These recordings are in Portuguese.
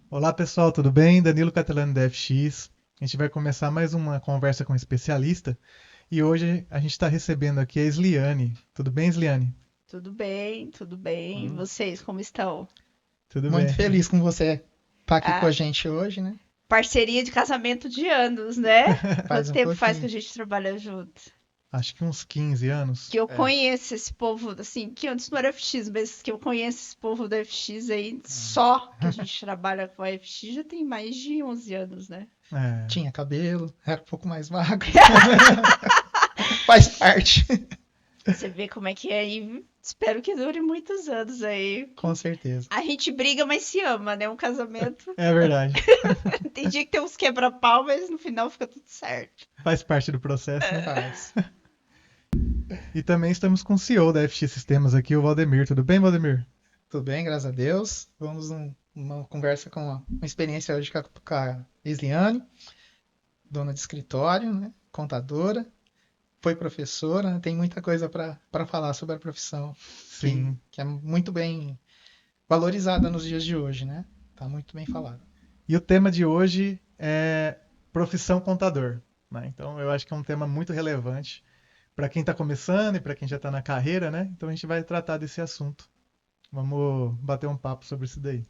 Olá pessoal, tudo bem? Danilo Catalano da FX. A gente vai começar mais uma conversa com um especialista e hoje a gente está recebendo aqui a Sliane. Tudo bem, Sliane? Tudo bem, tudo bem. E Hum, vocês, como estão? Tudo Muito bem. feliz com você estar aqui com A a gente hoje, né? parceria de casamento de anos, né? Faz Quanto um tempo faz que pouquinho. a gente trabalha junto? Acho que uns 15 anos. Que eu É. conheço esse povo, assim, que antes não era FX, mas que eu conheço esse povo da FX aí, Hum. só que a gente trabalha com a FX já tem mais de 11 anos, né? É. Tinha cabelo, era um pouco mais magro. Faz parte. Você vê como é que é aí. Espero que dure muitos anos aí. Com certeza. A gente briga, mas se ama, né? Um casamento. É verdade. Tem dia que tem uns quebra-pau, mas no final fica tudo certo. Faz parte do processo, né? Faz. E também estamos com o CEO da FX Sistemas aqui, o Valdemir. Tudo bem, Valdemir? Tudo bem, graças a Deus. Vamos uma conversa com uma experiência hoje com a Isliane, dona de escritório, né? Contadora, foi professora, né? Tem muita coisa para falar sobre a profissão que, Sim. que é muito bem valorizada nos dias de hoje, né? Tá muito bem falado. E o tema de hoje é profissão contador, né? Então eu acho que é um tema muito relevante para quem está começando e para quem já está na carreira, né? Então a gente vai tratar desse assunto. Vamos bater um papo sobre isso daí.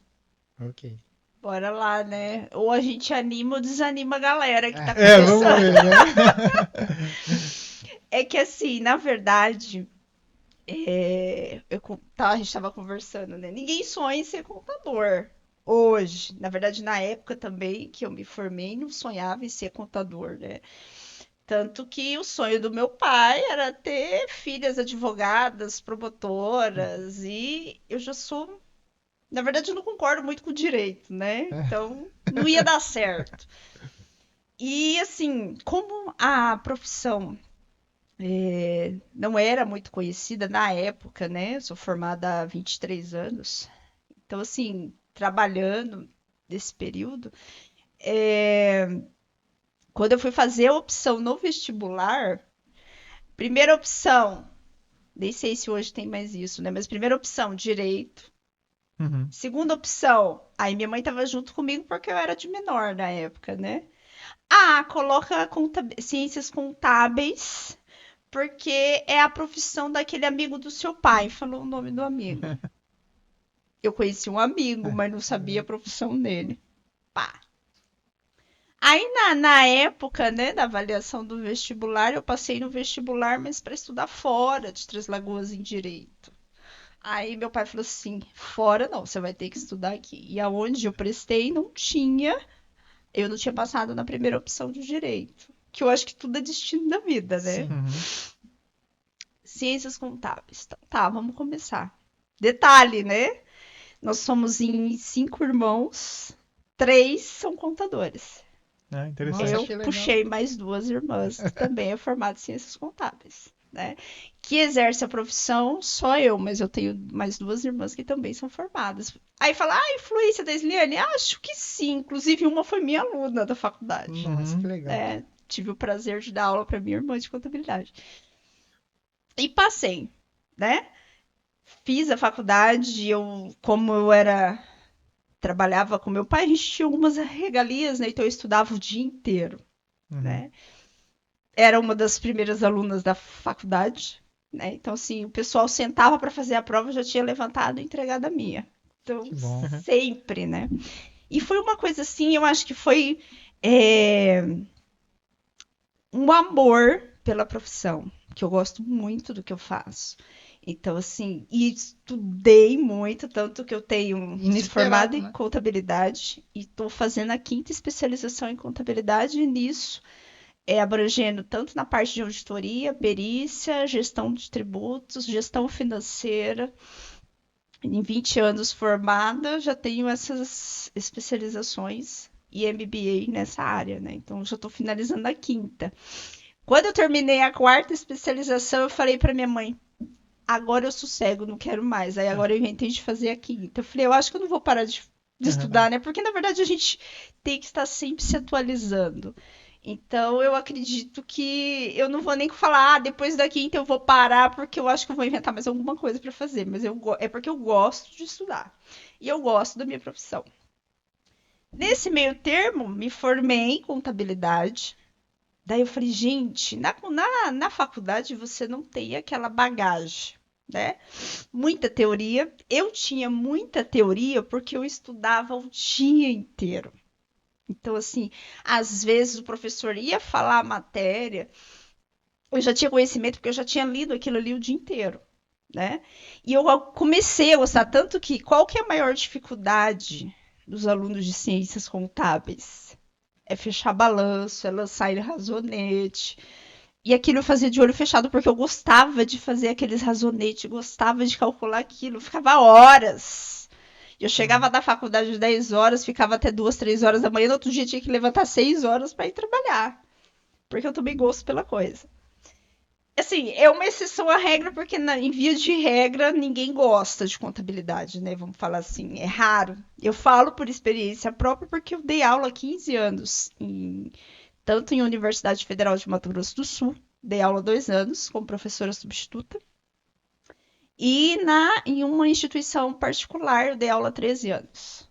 Ok. Bora lá, né? Ou a gente anima ou desanima a galera que tá É, vamos começando. ver, né? É que assim, na verdade, a gente tava conversando, né? Ninguém sonha em ser contador. Hoje, na verdade, na época também que eu me formei, não sonhava em ser contador, né? Tanto que o sonho do meu pai era ter filhas advogadas, promotoras, e eu já sou. Na verdade, eu não concordo muito com o direito, né? Então, não ia dar certo. E assim, como a profissão não era muito conhecida na época, né? Eu sou formada há 23 anos. Então, assim, trabalhando nesse período, quando eu fui fazer a opção no vestibular, primeira opção, nem sei se hoje tem mais isso, né? Mas primeira opção, direito. Uhum. Segunda opção, aí minha mãe estava junto comigo porque eu era de menor na época, né? Ah, coloca ciências contábeis, porque é a profissão daquele amigo do seu pai, falou o nome do amigo. Eu conheci um amigo, mas não sabia a profissão dele. Pá. Aí na época, né, da avaliação do vestibular, eu passei no vestibular, mas para estudar fora de Três Lagoas em direito. Aí meu pai falou assim: fora não, você vai ter que estudar aqui. E aonde eu prestei não tinha, eu não tinha passado na primeira opção de direito. Que eu acho que tudo é destino da vida, né? Sim. Uhum. Ciências contábeis. Então, tá, vamos começar. Detalhe, né? Nós somos em 5 irmãos, 3 são contadores. É Nossa, interessante. Eu que legal. puxei mais 2 irmãs, que também é formada em ciências contábeis, né? Que exerce a profissão, só eu, mas eu tenho mais 2 irmãs que também são formadas. Aí fala, ah, influência da Isliane? Acho que sim. Inclusive, uma foi minha aluna da faculdade, Nossa, que Uhum. legal. né? Tive o prazer de dar aula para minha irmã de contabilidade. E passei, né? Fiz a faculdade, como eu era trabalhava com meu pai, a gente tinha algumas regalias, né? Então eu estudava o dia inteiro, Uhum. né? Era uma das primeiras alunas da faculdade, né? Então assim, o pessoal sentava para fazer a prova, eu já tinha levantado e entregado a minha. Então Que bom. sempre, né? E foi uma coisa assim, eu acho que foi é, um amor pela profissão, que eu gosto muito do que eu faço. Então, assim, e estudei muito, tanto que eu tenho, sou formada Inesperado, em né? contabilidade e estou fazendo a quinta especialização em contabilidade, e nisso abrangendo tanto na parte de auditoria, perícia, gestão de tributos, gestão financeira. Em 20 anos formada, já tenho essas especializações e MBA nessa área, né? Então, já estou finalizando a quinta. Quando eu terminei a quarta especialização, eu falei para minha mãe: agora eu sossego, não quero mais. Aí agora eu inventei de fazer a quinta. Eu falei: eu acho que eu não vou parar de Uhum. estudar, né? Porque na verdade a gente tem que estar sempre se atualizando. Então eu acredito que eu não vou nem falar, ah, depois da quinta eu vou parar, porque eu acho que eu vou inventar mais alguma coisa para fazer. Mas é porque eu gosto de estudar. E eu gosto da minha profissão. Nesse meio termo, me formei em contabilidade. Daí eu falei, gente, na faculdade você não tem aquela bagagem, né? Muita teoria. Eu tinha muita teoria porque eu estudava o dia inteiro. Então, assim, às vezes o professor ia falar a matéria, eu já tinha conhecimento porque eu já tinha lido aquilo ali o dia inteiro, né? E eu comecei a gostar tanto que qual que é a maior dificuldade dos alunos de ciências contábeis? É fechar balanço, é lançar razonete. E aquilo eu fazia de olho fechado porque eu gostava de fazer aqueles razonetes, gostava de calcular aquilo, eu ficava horas. Eu chegava da faculdade às 10 horas, ficava até 2, 3 horas da manhã, no outro dia tinha que levantar 6 horas para ir trabalhar, porque eu também gosto pela coisa. Assim, é uma exceção à regra, porque em via de regra ninguém gosta de contabilidade, né? Vamos falar assim, é raro. Eu falo por experiência própria porque eu dei aula há 15 anos, tanto em Universidade Federal de Mato Grosso do Sul, dei aula há 2 anos como professora substituta, e em uma instituição particular eu dei aula há 13 anos.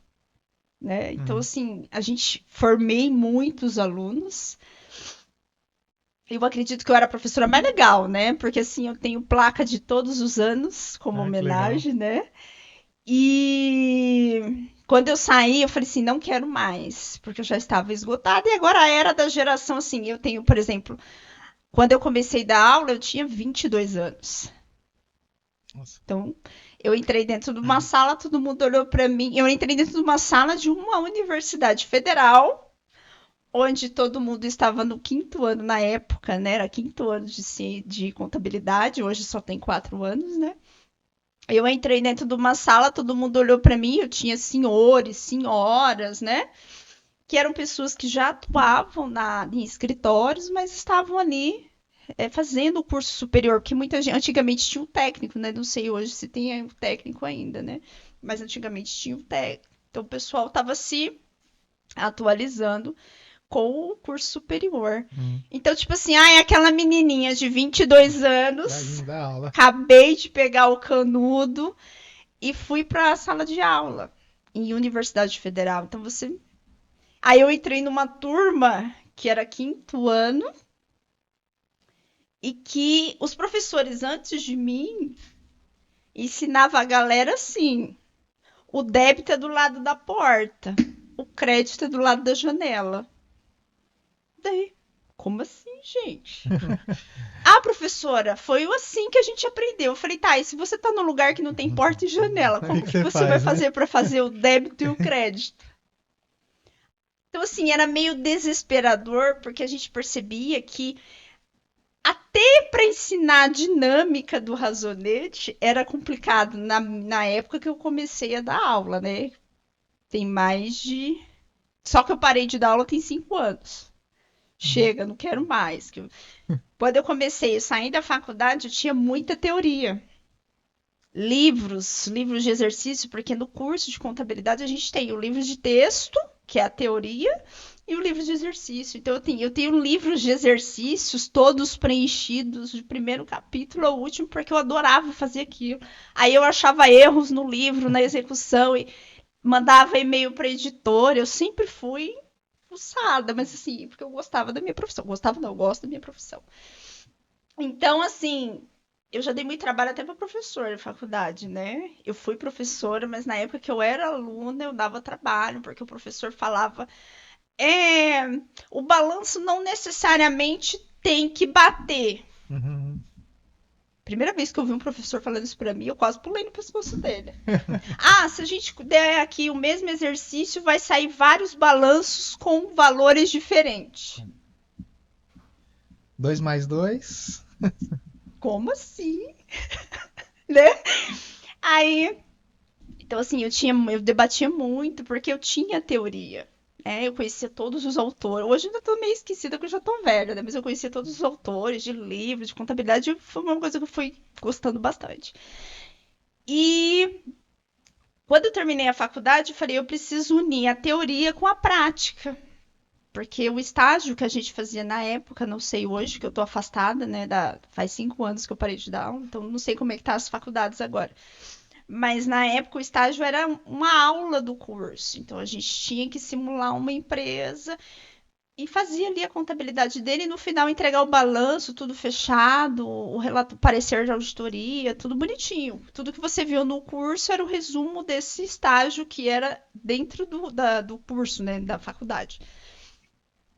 Né? Então, assim, a gente formei muitos alunos. Eu acredito que eu era a professora mais legal, né? Porque assim, eu tenho placa de todos os anos como homenagem, né? E quando eu saí, eu falei assim, não quero mais, porque eu já estava esgotada e agora era da geração assim, eu tenho, por exemplo, quando eu comecei a dar aula, eu tinha 22 anos. Nossa. Então, eu entrei dentro de uma sala, todo mundo olhou para mim. Eu entrei dentro de uma sala de uma universidade federal, onde todo mundo estava no 5º ano na época, né? Era 5º ano de contabilidade, hoje só tem 4 anos, né? Eu entrei dentro de uma sala, todo mundo olhou para mim, eu tinha senhores, senhoras, né? Que eram pessoas que já atuavam em escritórios, mas estavam ali fazendo o curso superior, porque muita gente, antigamente tinha um técnico, né? Não sei hoje se tem um técnico ainda, né? Mas antigamente tinha um técnico. Então o pessoal estava se atualizando com o curso superior. Então, tipo assim, aquela menininha de 22 anos, Da aula. acabei de pegar o canudo e fui para a sala de aula em Universidade Federal. Então, Aí eu entrei numa turma que era 5º ano e que os professores antes de mim ensinavam a galera assim: o débito é do lado da porta, o crédito é do lado da janela. Daí, como assim, gente? Professora, foi assim que a gente aprendeu. Eu falei, tá, e se você tá num lugar que não tem porta e janela, como que você vai fazer para fazer o débito e o crédito? Então, assim, era meio desesperador, porque a gente percebia que até para ensinar a dinâmica do razonete era complicado na época que eu comecei a dar aula, né? Tem mais de. Só que eu parei de dar aula tem 5 anos. Chega, não quero mais. Quando eu comecei a sair da faculdade, eu tinha muita teoria. Livros de exercício, porque no curso de contabilidade a gente tem o livro de texto, que é a teoria, e o livro de exercício. Então eu tenho livros de exercícios todos preenchidos, do primeiro capítulo ao último, porque eu adorava fazer aquilo. Aí eu achava erros no livro, na execução, e mandava e-mail para a editora. Eu sempre fui fuçada, mas assim, porque eu gostava da minha profissão. Gostava não, eu gosto da minha profissão. Então, assim, eu já dei muito trabalho até para professor de faculdade, né? Eu fui professora, mas na época que eu era aluna, eu dava trabalho, porque o professor falava o balanço não necessariamente tem que bater. Primeira vez que eu vi um professor falando isso pra mim, eu quase pulei no pescoço dele. Se a gente der aqui o mesmo exercício, vai sair vários balanços com valores diferentes. 2 mais 2. Como assim? Né? Aí, então assim, eu debatia muito porque eu tinha teoria. Eu conhecia todos os autores. Hoje eu ainda tô meio esquecida que eu já tô velha, né? Mas eu conhecia todos os autores de livros, de contabilidade. Foi uma coisa que eu fui gostando bastante. E quando eu terminei a faculdade, eu falei, eu preciso unir a teoria com a prática. Porque o estágio que a gente fazia na época, não sei hoje, que eu tô afastada, né? Faz 5 anos que eu parei de dar aula, então não sei como é que tá as faculdades agora. Mas na época o estágio era uma aula do curso. Então a gente tinha que simular uma empresa e fazia ali a contabilidade dele e no final entregar o balanço, tudo fechado, o relato, o parecer de auditoria, tudo bonitinho. Tudo que você viu no curso era o resumo desse estágio que era dentro do curso, né, da faculdade.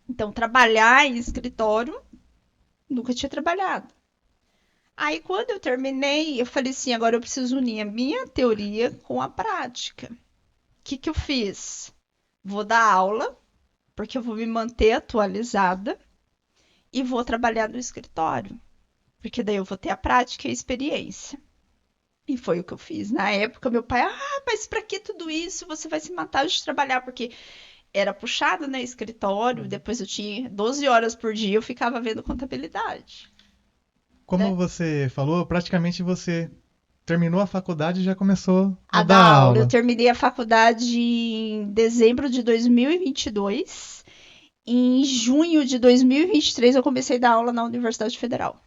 Então, trabalhar em escritório, nunca tinha trabalhado. Aí, quando eu terminei, eu falei assim: agora eu preciso unir a minha teoria com a prática. O que que eu fiz? Vou dar aula, porque eu vou me manter atualizada e vou trabalhar no escritório, porque daí eu vou ter a prática e a experiência. E foi o que eu fiz. Na época, meu pai, mas pra que tudo isso? Você vai se matar de trabalhar, porque era puxado, né, escritório, depois eu tinha 12 horas por dia, eu ficava vendo contabilidade, Como né? você falou, praticamente você terminou a faculdade e já começou a A dar dar aula. Eu aula. terminei a faculdade em dezembro de 2022. Em junho de 2023, eu comecei a dar aula na Universidade Federal.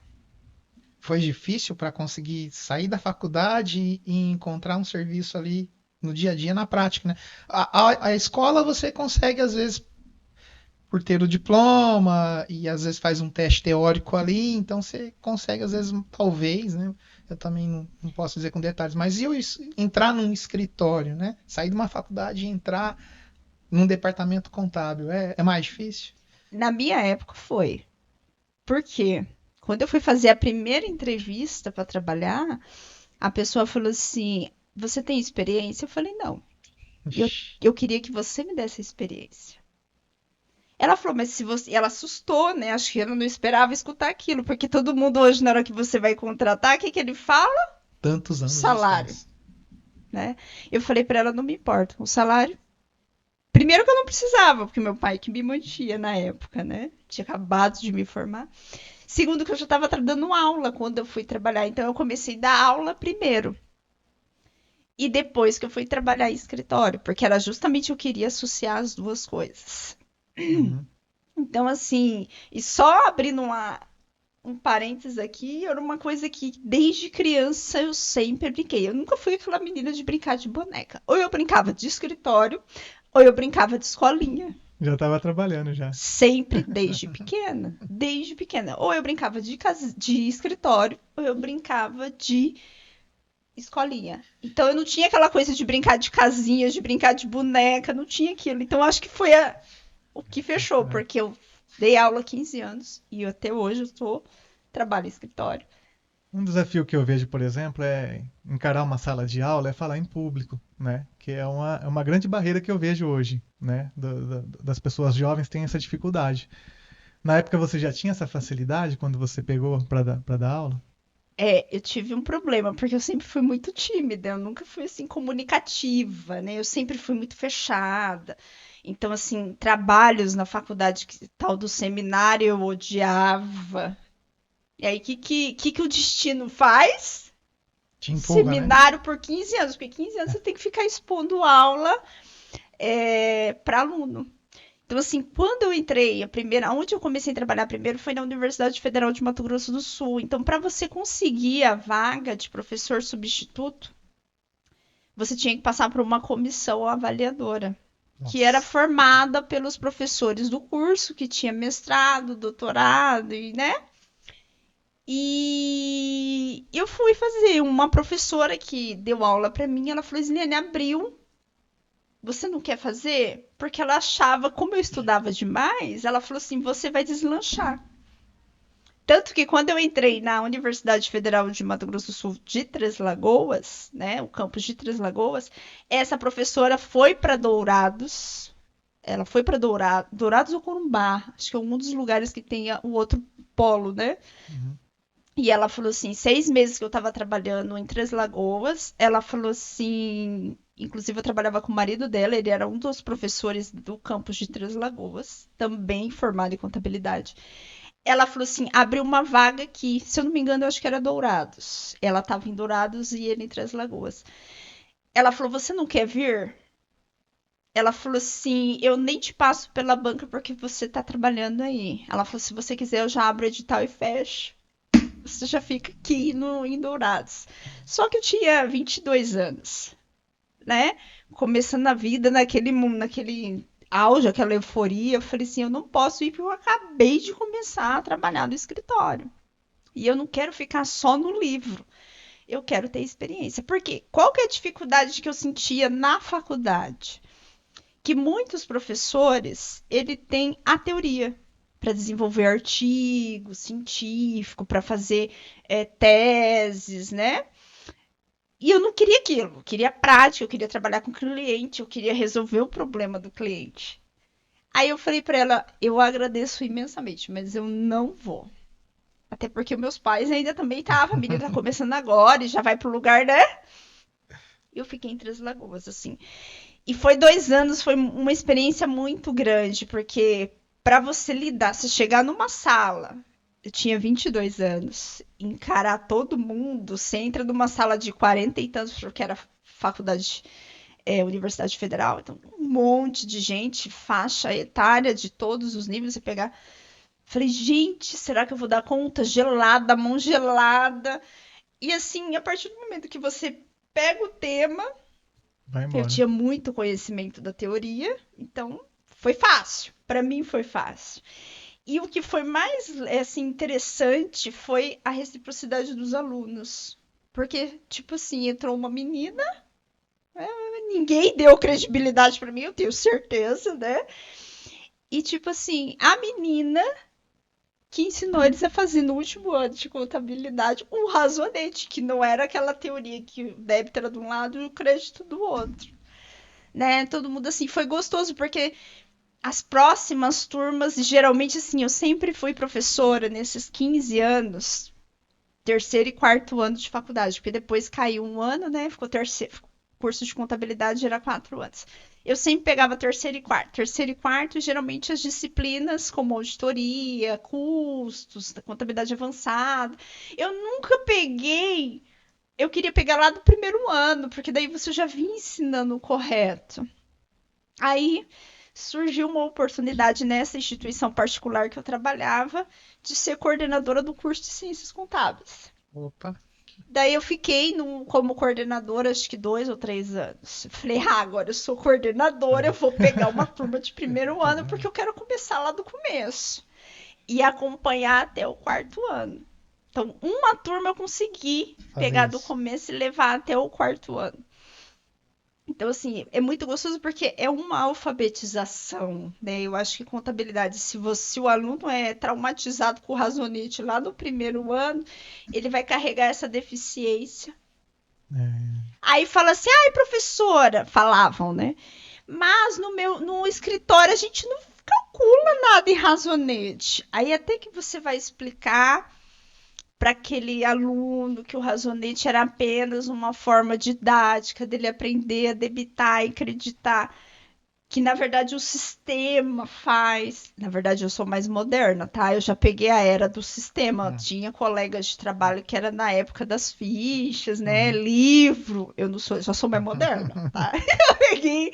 Foi difícil para conseguir sair da faculdade e encontrar um serviço ali no dia a dia, na prática, né? A escola você consegue, às vezes, por ter o diploma e às vezes faz um teste teórico ali, então você consegue, às vezes, talvez, né? Eu também não posso dizer com detalhes, mas e eu entrar num escritório, né? Sair de uma faculdade e entrar num departamento contábil é mais difícil? Na minha época foi. Por quê? Quando eu fui fazer a primeira entrevista para trabalhar, a pessoa falou assim: Você tem experiência? Eu falei: Não. Eu queria que você me desse a experiência. Ela falou: Mas se você. Ela assustou, né? Acho que ela não esperava escutar aquilo, porque todo mundo hoje, na hora que você vai contratar, o que, que ele fala? Tantos O anos de salário, experiência. né? Eu falei para ela: Não me importa. O salário. Primeiro que eu não precisava, porque meu pai que me mantinha na época, né? Tinha acabado de me formar. Segundo, que eu já estava dando aula quando eu fui trabalhar. Então, eu comecei a dar aula primeiro. E depois que eu fui trabalhar em escritório, porque era justamente eu queria associar as duas coisas. Uhum. Então, assim, e só abrindo um parênteses aqui, era uma coisa que desde criança eu sempre brinquei. Eu nunca fui aquela menina de brincar de boneca. Ou eu brincava de escritório, ou eu brincava de escolinha. Já estava trabalhando já. Sempre desde pequena. Desde pequena. Ou eu brincava de escritório, ou eu brincava de escolinha. Então eu não tinha aquela coisa de brincar de casinhas, de brincar de boneca, não tinha aquilo. Então acho que foi o que fechou, É. porque eu dei aula há 15 anos e até hoje eu trabalho em escritório. Um desafio que eu vejo, por exemplo, é encarar uma sala de aula, é falar em público, né? Que é uma grande barreira que eu vejo hoje, né? Das pessoas jovens têm essa dificuldade. Na época você já tinha essa facilidade quando você pegou para dar aula? Eu tive um problema, porque eu sempre fui muito tímida, eu nunca fui assim comunicativa, né? Eu sempre fui muito fechada. Então, assim, trabalhos na faculdade, tal do seminário, eu odiava. E aí, o que o destino faz? Te empurra, né? Seminário por 15 anos, porque 15 anos você tem que ficar expondo aula para aluno. Então, assim, quando eu entrei, onde eu comecei a trabalhar primeiro foi na Universidade Federal de Mato Grosso do Sul. Então, para você conseguir a vaga de professor substituto, você tinha que passar por uma comissão avaliadora, que era Nossa. formada pelos professores do curso, que tinha mestrado, doutorado, e, né? E eu fui fazer. Uma professora que deu aula para mim, ela falou: Isliane, abriu, você não quer fazer? Porque ela achava, como eu estudava demais, ela falou assim: você vai deslanchar. Tanto que quando eu entrei na Universidade Federal de Mato Grosso do Sul de Três Lagoas, né, o campus de Três Lagoas, essa professora foi para Dourados. Ela foi para Dourados ou Corumbá, acho que é um dos lugares que tem o outro polo, né? Uhum. E ela falou assim, 6 meses que eu estava trabalhando em Três Lagoas, ela falou assim, inclusive eu trabalhava com o marido dela, ele era um dos professores do campus de Três Lagoas, também formado em contabilidade. Ela falou assim, abriu uma vaga aqui, se eu não me engano, eu acho que era Dourados. Ela estava em Dourados e ele em Três Lagoas. Ela falou, você não quer vir? Ela falou assim, eu nem te passo pela banca porque você está trabalhando aí. Ela falou, se você quiser, eu já abro o edital e fecho. você já fica aqui em Dourados. Só que eu tinha 22 anos, né? Começando a vida naquele auge, aquela euforia. Eu falei assim, eu não posso ir porque eu acabei de começar a trabalhar no escritório. E eu não quero ficar só no livro. Eu quero ter experiência. Porque qual que é a dificuldade que eu sentia na faculdade? Que muitos professores, ele tem a teoria para desenvolver artigo científico, para fazer teses, né? E eu não queria aquilo, eu queria prática, eu queria trabalhar com o cliente, eu queria resolver o problema do cliente. Aí eu falei para ela, eu agradeço imensamente, mas eu não vou. Até porque meus pais ainda também estavam, a menina tá começando agora e já vai pro lugar, né? Eu fiquei em Três Lagoas, assim. E foi 2 anos, foi uma experiência muito grande, porque para você lidar, você chegar numa sala, eu tinha 22 anos, encarar todo mundo, você entra numa sala de 40 e tantos, porque era faculdade, Universidade Federal, então um monte de gente, faixa etária de todos os níveis, você pegar. Falei, gente, será que eu vou dar conta? Gelada, mão gelada. E assim, a partir do momento que você pega o tema, Vai eu embora. tinha muito conhecimento da teoria, então foi fácil. Para mim foi fácil. E o que foi mais assim, interessante foi a reciprocidade dos alunos. Porque, tipo assim, entrou uma menina, ninguém deu credibilidade para mim, eu tenho certeza, né? E, tipo assim, a menina que ensinou eles a fazer no último ano de contabilidade um razonete, que não era aquela teoria que o débito era de um lado e o crédito do outro. Né? Todo mundo assim, foi gostoso, porque as próximas turmas, geralmente assim, eu sempre fui professora nesses 15 anos, terceiro e quarto ano de faculdade, porque depois caiu um ano, né? Ficou terceiro, curso de contabilidade era 4 anos. Eu sempre pegava terceiro e quarto. Terceiro e quarto, geralmente as disciplinas como auditoria, custos, contabilidade avançada. Eu nunca peguei. Eu queria pegar lá do primeiro ano, porque daí você já vinha ensinando o correto. Aí surgiu uma oportunidade nessa instituição particular que eu trabalhava de ser coordenadora do curso de Ciências Contábeis. Opa, Daí eu fiquei como coordenadora, acho que 2 ou 3 anos. Falei, agora eu sou coordenadora, eu vou pegar uma turma de primeiro ano, porque eu quero começar lá do começo. E acompanhar até o quarto ano. Então, uma turma eu consegui fazer pegar do isso. começo e levar até o quarto ano. Então, assim, é muito gostoso porque é uma alfabetização, né? Eu acho que contabilidade, se o aluno é traumatizado com o razonete lá no primeiro ano, ele vai carregar essa deficiência. É. Aí fala assim, ai, professora, falavam, né? Mas no escritório a gente não calcula nada em razonete. Aí até que você vai explicar para aquele aluno que o razonete era apenas uma forma didática dele aprender a debitar e acreditar que na verdade o sistema faz. Na verdade eu sou mais moderna, tá? Eu já peguei a era do sistema. Hum, Tinha colegas de trabalho que era na época das fichas, né? Uhum. Livro. Eu não sou, já sou mais moderna, tá? Eu peguei,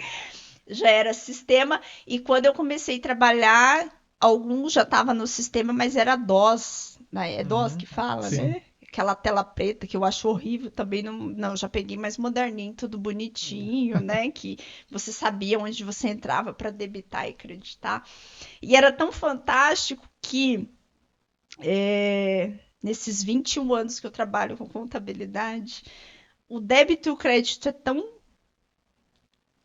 já era sistema e quando eu comecei a trabalhar, alguns já estavam no sistema, mas era DOS, né? É DOS Uhum. que fala, Sim. né? Aquela tela preta que eu acho horrível também. Não, não, já peguei mais moderninho, tudo bonitinho, né? Que você sabia onde você entrava para debitar e acreditar. E era tão fantástico que nesses 21 anos que eu trabalho com contabilidade, o débito e o crédito é tão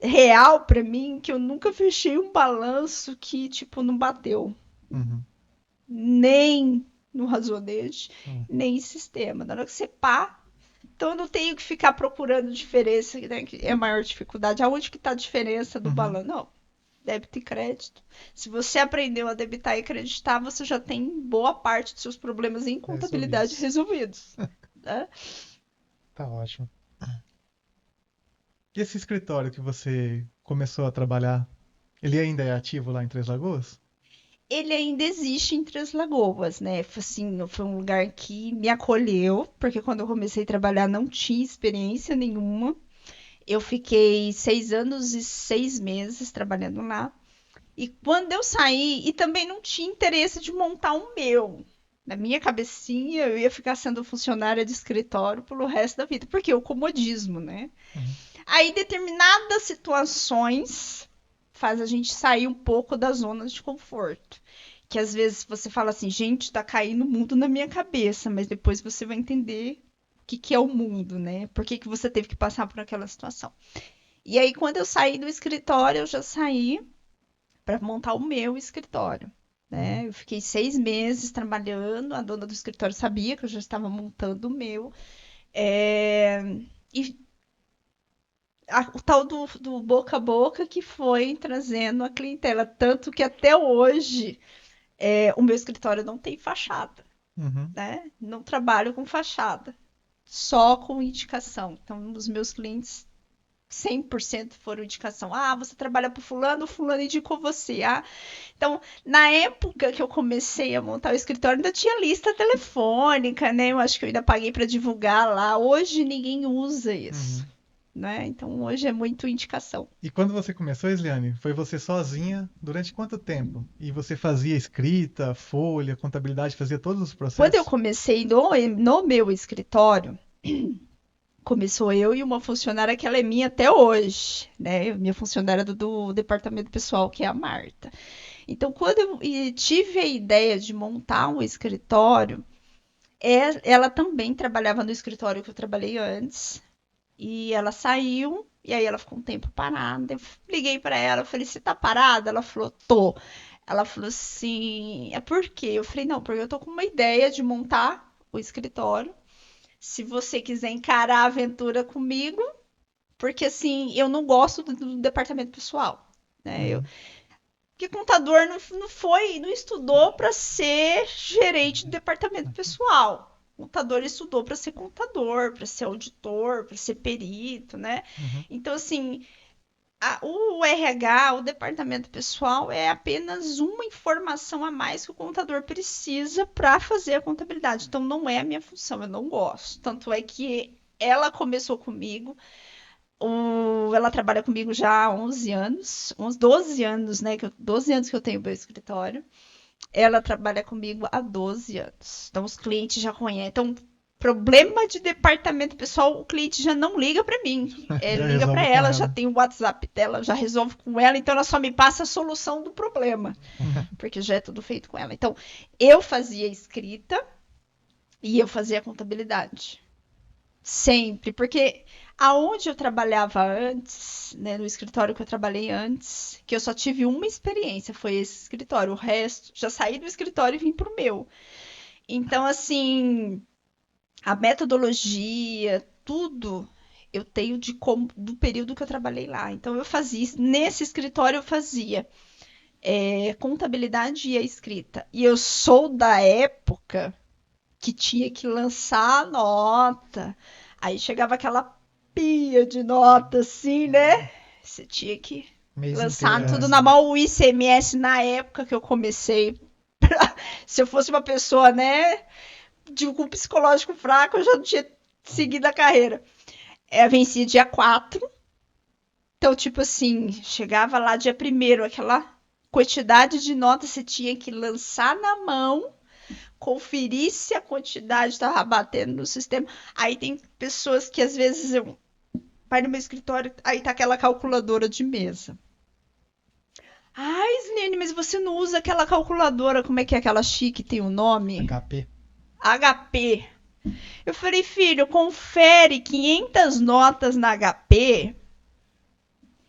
real para mim que eu nunca fechei um balanço que, tipo, não bateu. Uhum. Nem no razonete, Uhum. nem em sistema. Na hora que você pá, então eu não tenho que ficar procurando diferença, né, que é a maior dificuldade. Aonde que está a diferença do Uhum. balanço? Não, débito e crédito. Se você aprendeu a debitar e acreditar, você já tem boa parte dos seus problemas em contabilidade resolvidos. resolvidos. Né? Tá ótimo. E esse escritório que você começou a trabalhar, ele ainda é ativo lá em Três Lagoas? Ele ainda existe em Três Lagoas, né? Assim, foi um lugar que me acolheu, porque quando eu comecei a trabalhar não tinha experiência nenhuma. Eu fiquei 6 anos e 6 meses trabalhando lá. E quando eu saí, e também não tinha interesse de montar o meu. Na minha cabecinha, eu ia ficar sendo funcionária de escritório pelo resto da vida, porque é o comodismo, né? Aí, determinadas situações faz a gente sair um pouco da zona de conforto. Que às vezes você fala assim, gente, tá caindo o mundo na minha cabeça, mas depois você vai entender o que que é o mundo, né? Por que que você teve que passar por aquela situação. E aí, quando eu saí do escritório, eu já saí para montar o meu escritório. Né? Eu fiquei 6 meses trabalhando, a dona do escritório sabia que eu já estava montando o meu. E o tal do boca a boca que foi trazendo a clientela. Tanto que até hoje o meu escritório não tem fachada. Uhum. Né? Não trabalho com fachada, só com indicação. Então, os meus clientes 100% foram indicação. Ah, você trabalha para fulano, o fulano indicou você. Ah, então, na época que eu comecei a montar o escritório, ainda tinha lista telefônica, né? Eu acho que eu ainda paguei para divulgar lá. Hoje ninguém usa isso, né? Então, hoje é muito indicação. E quando você começou, Isliane, foi você sozinha durante quanto tempo? E você fazia escrita, folha, contabilidade, fazia todos os Quando eu processos? comecei no meu escritório, começou eu e uma funcionária que ela é minha até hoje, né? Minha funcionária do departamento pessoal, que é a Marta. Então, quando eu tive a ideia de montar um escritório, ela também trabalhava no escritório que eu trabalhei antes. E ela saiu, e aí ela ficou um tempo parada. Eu liguei para ela, falei, você tá parada? Ela falou, tô. Ela falou assim, é por quê? Eu falei, não, porque eu tô com uma ideia de montar o escritório. Se você quiser encarar a aventura comigo, porque assim, eu não gosto do departamento pessoal, né? Uhum. Porque contador não estudou para ser gerente do departamento pessoal. Contador estudou para ser contador, para ser auditor, para ser perito, né? Uhum. Então, assim, o RH, o departamento pessoal, é apenas uma informação a mais que o contador precisa para fazer a contabilidade. Então, não é a minha função, eu não gosto. Tanto é que ela começou comigo, ela trabalha comigo já há 11 anos, uns 12 anos, né? 12 anos que eu tenho meu escritório. Ela trabalha comigo há 12 anos. Então, os clientes já conhecem. Então, problema de departamento pessoal, o cliente já não liga para mim. Já Liga para resolve com ela, já ela. tem o WhatsApp dela, já resolve com ela, então ela só me passa a solução do problema, Uhum. porque já é tudo feito com ela. Então, eu fazia escrita e eu fazia contabilidade. Sempre, porque aonde eu trabalhava antes, né, no escritório que eu trabalhei antes, que eu só tive uma experiência, foi esse escritório. O resto, já saí do escritório e vim pro meu. Então, assim, a metodologia, tudo eu tenho do período que eu trabalhei lá. Então, eu fazia, nesse escritório eu fazia contabilidade e a escrita. E eu sou da época que tinha que lançar a nota. Aí chegava aquela pia de nota assim, né? Você tinha que Mês lançar inteiro, tudo né? na mão. O ICMS na época que eu comecei. Se eu fosse uma pessoa, né, com psicológico fraco, eu já não tinha seguido a carreira. Vencia dia 4. Então, tipo assim, chegava lá dia 1º, aquela quantidade de notas você tinha que lançar na mão, conferir se a quantidade estava batendo no sistema. Aí tem pessoas que às vezes eu vai no meu escritório, aí tá aquela calculadora de mesa. Ai, Slene, mas você não usa aquela calculadora, como é que é aquela chique, tem o nome? HP. HP. Eu falei, filho, confere 500 notas na HP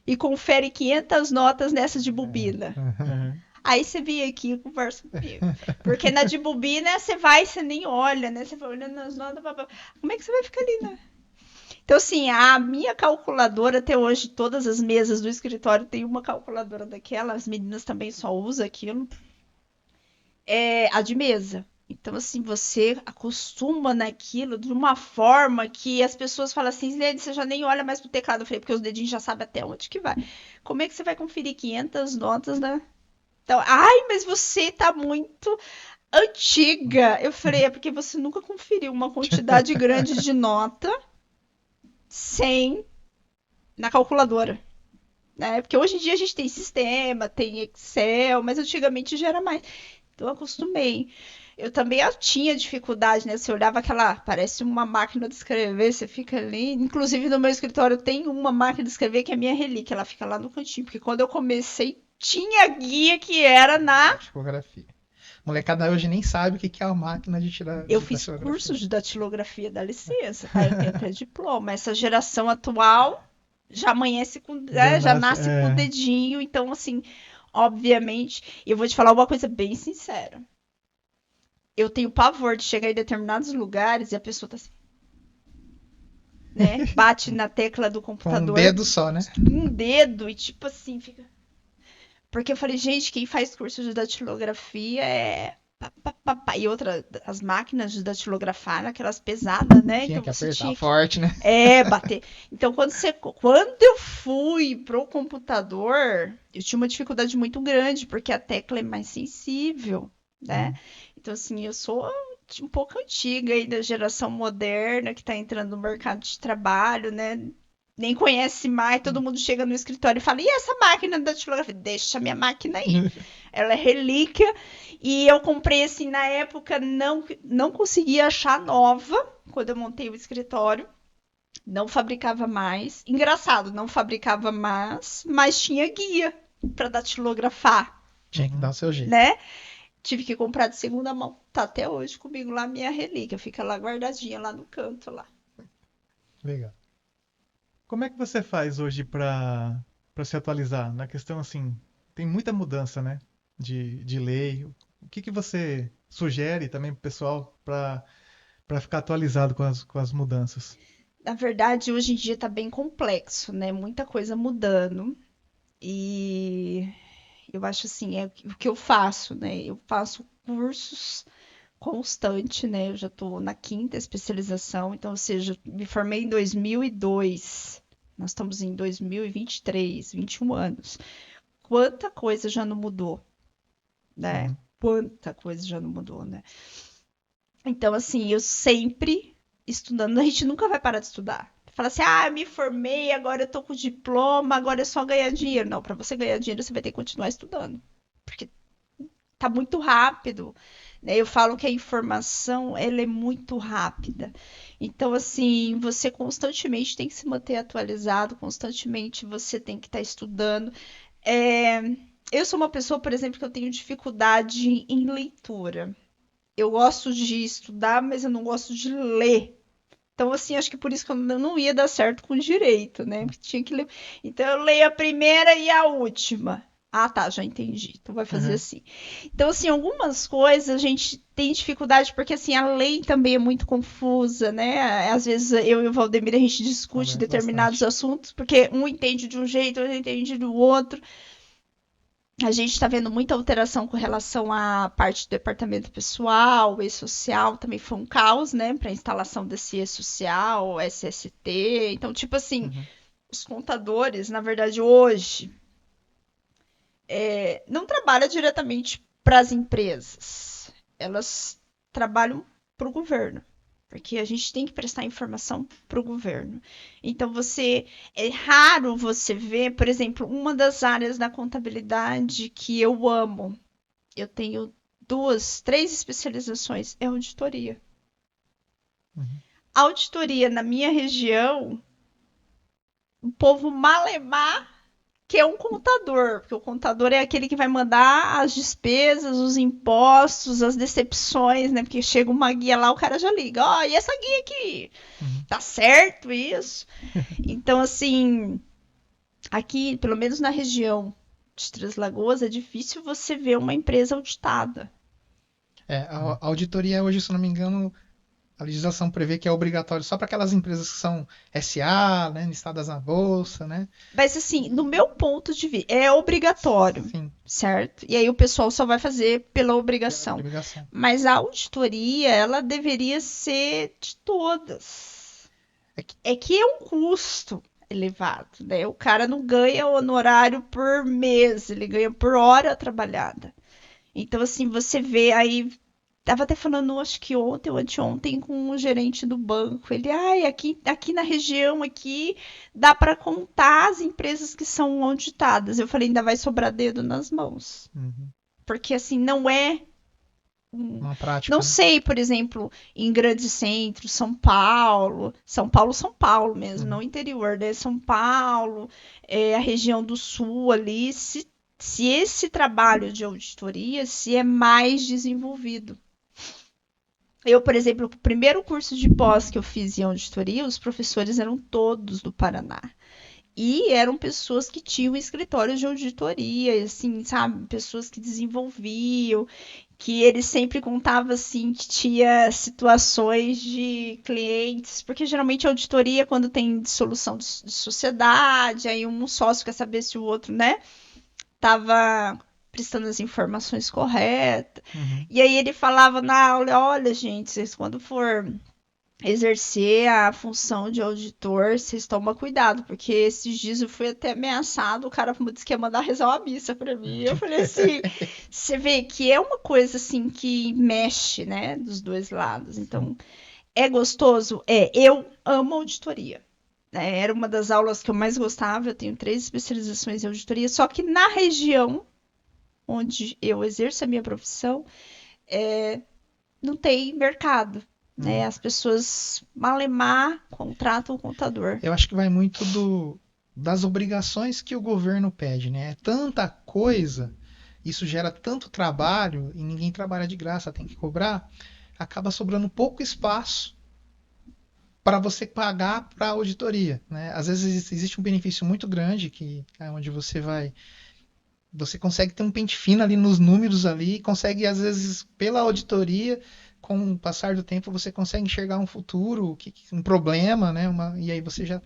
e confere 500 notas nessa de bobina. Uhum. Aí você vem aqui e conversa comigo. Porque na de bobina você vai, você nem olha, né? Você vai olhando as notas. Como é que você vai ficar ali, né? Então, assim, a minha calculadora, até hoje, todas as mesas do escritório tem uma calculadora daquela, as meninas também só usam aquilo. É a de mesa. Então, assim, você acostuma naquilo de uma forma que as pessoas falam assim, você já nem olha mais pro teclado. Eu falei, porque os dedinhos já sabem até onde que vai. Como é que você vai conferir 500 notas, né? Então, ai, mas você tá muito antiga. Eu falei, é porque você nunca conferiu uma quantidade grande de nota sem na calculadora. Né? Porque hoje em dia a gente tem sistema, tem Excel, mas antigamente já era mais. Então eu acostumei. Eu também tinha dificuldade, né? Você olhava aquela, parece uma máquina de escrever, você fica ali. Inclusive no meu escritório tem uma máquina de escrever que é a minha relíquia, ela fica lá no cantinho, porque quando eu comecei tinha guia que era na. Tipografia. Molecada hoje nem sabe o que é a máquina de tirar Eu de fiz datilografia. curso de datilografia, dá licença, tá? Eu tenho até diploma. Essa geração atual já amanhece com, já nasce com o dedinho, então assim, obviamente, eu vou te falar uma coisa bem sincera. Eu tenho pavor de chegar em determinados lugares e a pessoa tá assim, né? Bate na tecla do Com um computador. dedo só, né? Um dedo e tipo assim, fica. Porque eu falei, gente, quem faz curso de datilografia é. E outra, as máquinas de datilografar, aquelas pesadas, né? Tinha Então que você apertar tinha forte, né? bater. Então, quando eu fui pro computador, eu tinha uma dificuldade muito grande, porque a tecla é mais sensível, né? Então, assim, eu sou um pouco antiga aí da geração moderna que tá entrando no mercado de trabalho, né? Nem conhece mais, todo mundo chega no escritório e fala, e essa máquina da datilografia? Deixa a minha máquina aí. Ela é relíquia. E eu comprei, assim, na época, não conseguia achar nova, quando eu montei o escritório. Não fabricava mais. Engraçado, não fabricava mais, mas tinha guia para datilografar, Tinha que dar o seu jeito. né? Tive que comprar de segunda mão. Tá até hoje comigo lá, minha relíquia. Fica lá guardadinha, lá no canto, lá. Legal. Como é que você faz hoje para se atualizar? Na questão assim, tem muita mudança, né? De lei. O que você sugere também para o pessoal para ficar atualizado com as mudanças? Na verdade, hoje em dia tá bem complexo, né? Muita coisa mudando. E eu acho assim, é o que eu faço, né? Eu faço cursos constante, né? Eu já tô na quinta especialização, então, ou seja, me formei em 2002. Nós estamos em 2023, 21 anos. Quanta coisa já não mudou, né? Uhum. Quanta coisa já não mudou, né? Então, assim, eu sempre estudando, a gente nunca vai parar de estudar. Fala assim, ah, eu me formei, agora eu tô com diploma, agora é só ganhar dinheiro. Não, para você ganhar dinheiro, você vai ter que continuar estudando. Porque tá muito rápido, né? Eu falo que a informação, ela é muito rápida. Então, assim, você constantemente tem que se manter atualizado, constantemente você tem que estar estudando. É, eu sou uma pessoa, por exemplo, que eu tenho dificuldade em leitura. Eu gosto de estudar, mas eu não gosto de ler. Então, assim, acho que por isso que eu não ia dar certo com direito, né? Porque tinha que ler. Então, eu leio a primeira e a última. Ah, tá, já entendi. Então, vai fazer assim. Então, assim, algumas coisas a gente tem dificuldade, porque, assim, a lei também é muito confusa, né? Às vezes, eu e o Valdemir, a gente discute determinados assuntos, porque um entende de um jeito, outro entende do outro. A gente está vendo muita alteração com relação à parte do departamento pessoal, e-social, também foi um caos, né, para a instalação desse e-social, SST. Então, tipo assim, os contadores, na verdade, hoje, não trabalham diretamente para as empresas, elas trabalham para o governo. Porque a gente tem que prestar informação para o governo. Então, é raro você ver, por exemplo, uma das áreas da contabilidade que eu amo. Eu tenho 3 especializações, é auditoria. Auditoria na minha região, o povo malemar que é um contador, porque o contador é aquele que vai mandar as despesas, os impostos, as decepções, né? Porque chega uma guia lá, o cara já liga, ó, e essa guia aqui? Tá certo isso? Então, assim, aqui, pelo menos na região de Três Lagoas, é difícil você ver uma empresa auditada. A auditoria hoje, se não me engano, a legislação prevê que é obrigatório só para aquelas empresas que são SA, né, listadas na bolsa, né? Mas assim, no meu ponto de vista, é obrigatório, Sim. certo? E aí o pessoal só vai fazer pela obrigação. Mas a auditoria, ela deveria ser de todas. É que é um custo elevado, né? O cara não ganha honorário por mês, ele ganha por hora trabalhada. Então, assim, você vê aí. Tava até falando, acho que ontem ou anteontem, com o gerente do banco. Ele, aqui na região aqui dá para contar as empresas que são auditadas. Eu falei, ainda vai sobrar dedo nas mãos. Porque assim, não é Uma prática, Não né? sei, por exemplo, em grandes centros, São Paulo mesmo, não interior, né? São Paulo, a região do sul ali, se esse trabalho de auditoria se é mais desenvolvido. Eu, por exemplo, o primeiro curso de pós que eu fiz em auditoria, os professores eram todos do Paraná. E eram pessoas que tinham escritórios de auditoria, assim, sabe? Pessoas que desenvolviam, que ele sempre contava assim que tinha situações de clientes, porque geralmente a auditoria quando tem dissolução de sociedade, aí um sócio quer saber se o outro, né, tava prestando as informações corretas. Uhum. E aí ele falava na aula, olha, gente, vocês quando for exercer a função de auditor, vocês tomam cuidado, porque esses dias eu fui até ameaçado, o cara disse que ia mandar rezar uma missa pra mim. Eu falei assim, você vê que é uma coisa assim que mexe, né, dos dois lados. Então, é gostoso? Eu amo auditoria. Era uma das aulas que eu mais gostava, eu tenho 3 especializações em auditoria, só que na região onde eu exerço a minha profissão, não tem mercado. Né? As pessoas malemar contratam o contador. Eu acho que vai muito das obrigações que o governo pede, né? É tanta coisa, isso gera tanto trabalho e ninguém trabalha de graça, tem que cobrar, acaba sobrando pouco espaço para você pagar para a auditoria, né? Às vezes existe um benefício muito grande que é onde você consegue ter um pente fino ali nos números ali, consegue às vezes pela auditoria, com o passar do tempo você consegue enxergar um futuro, um problema, né? E aí você já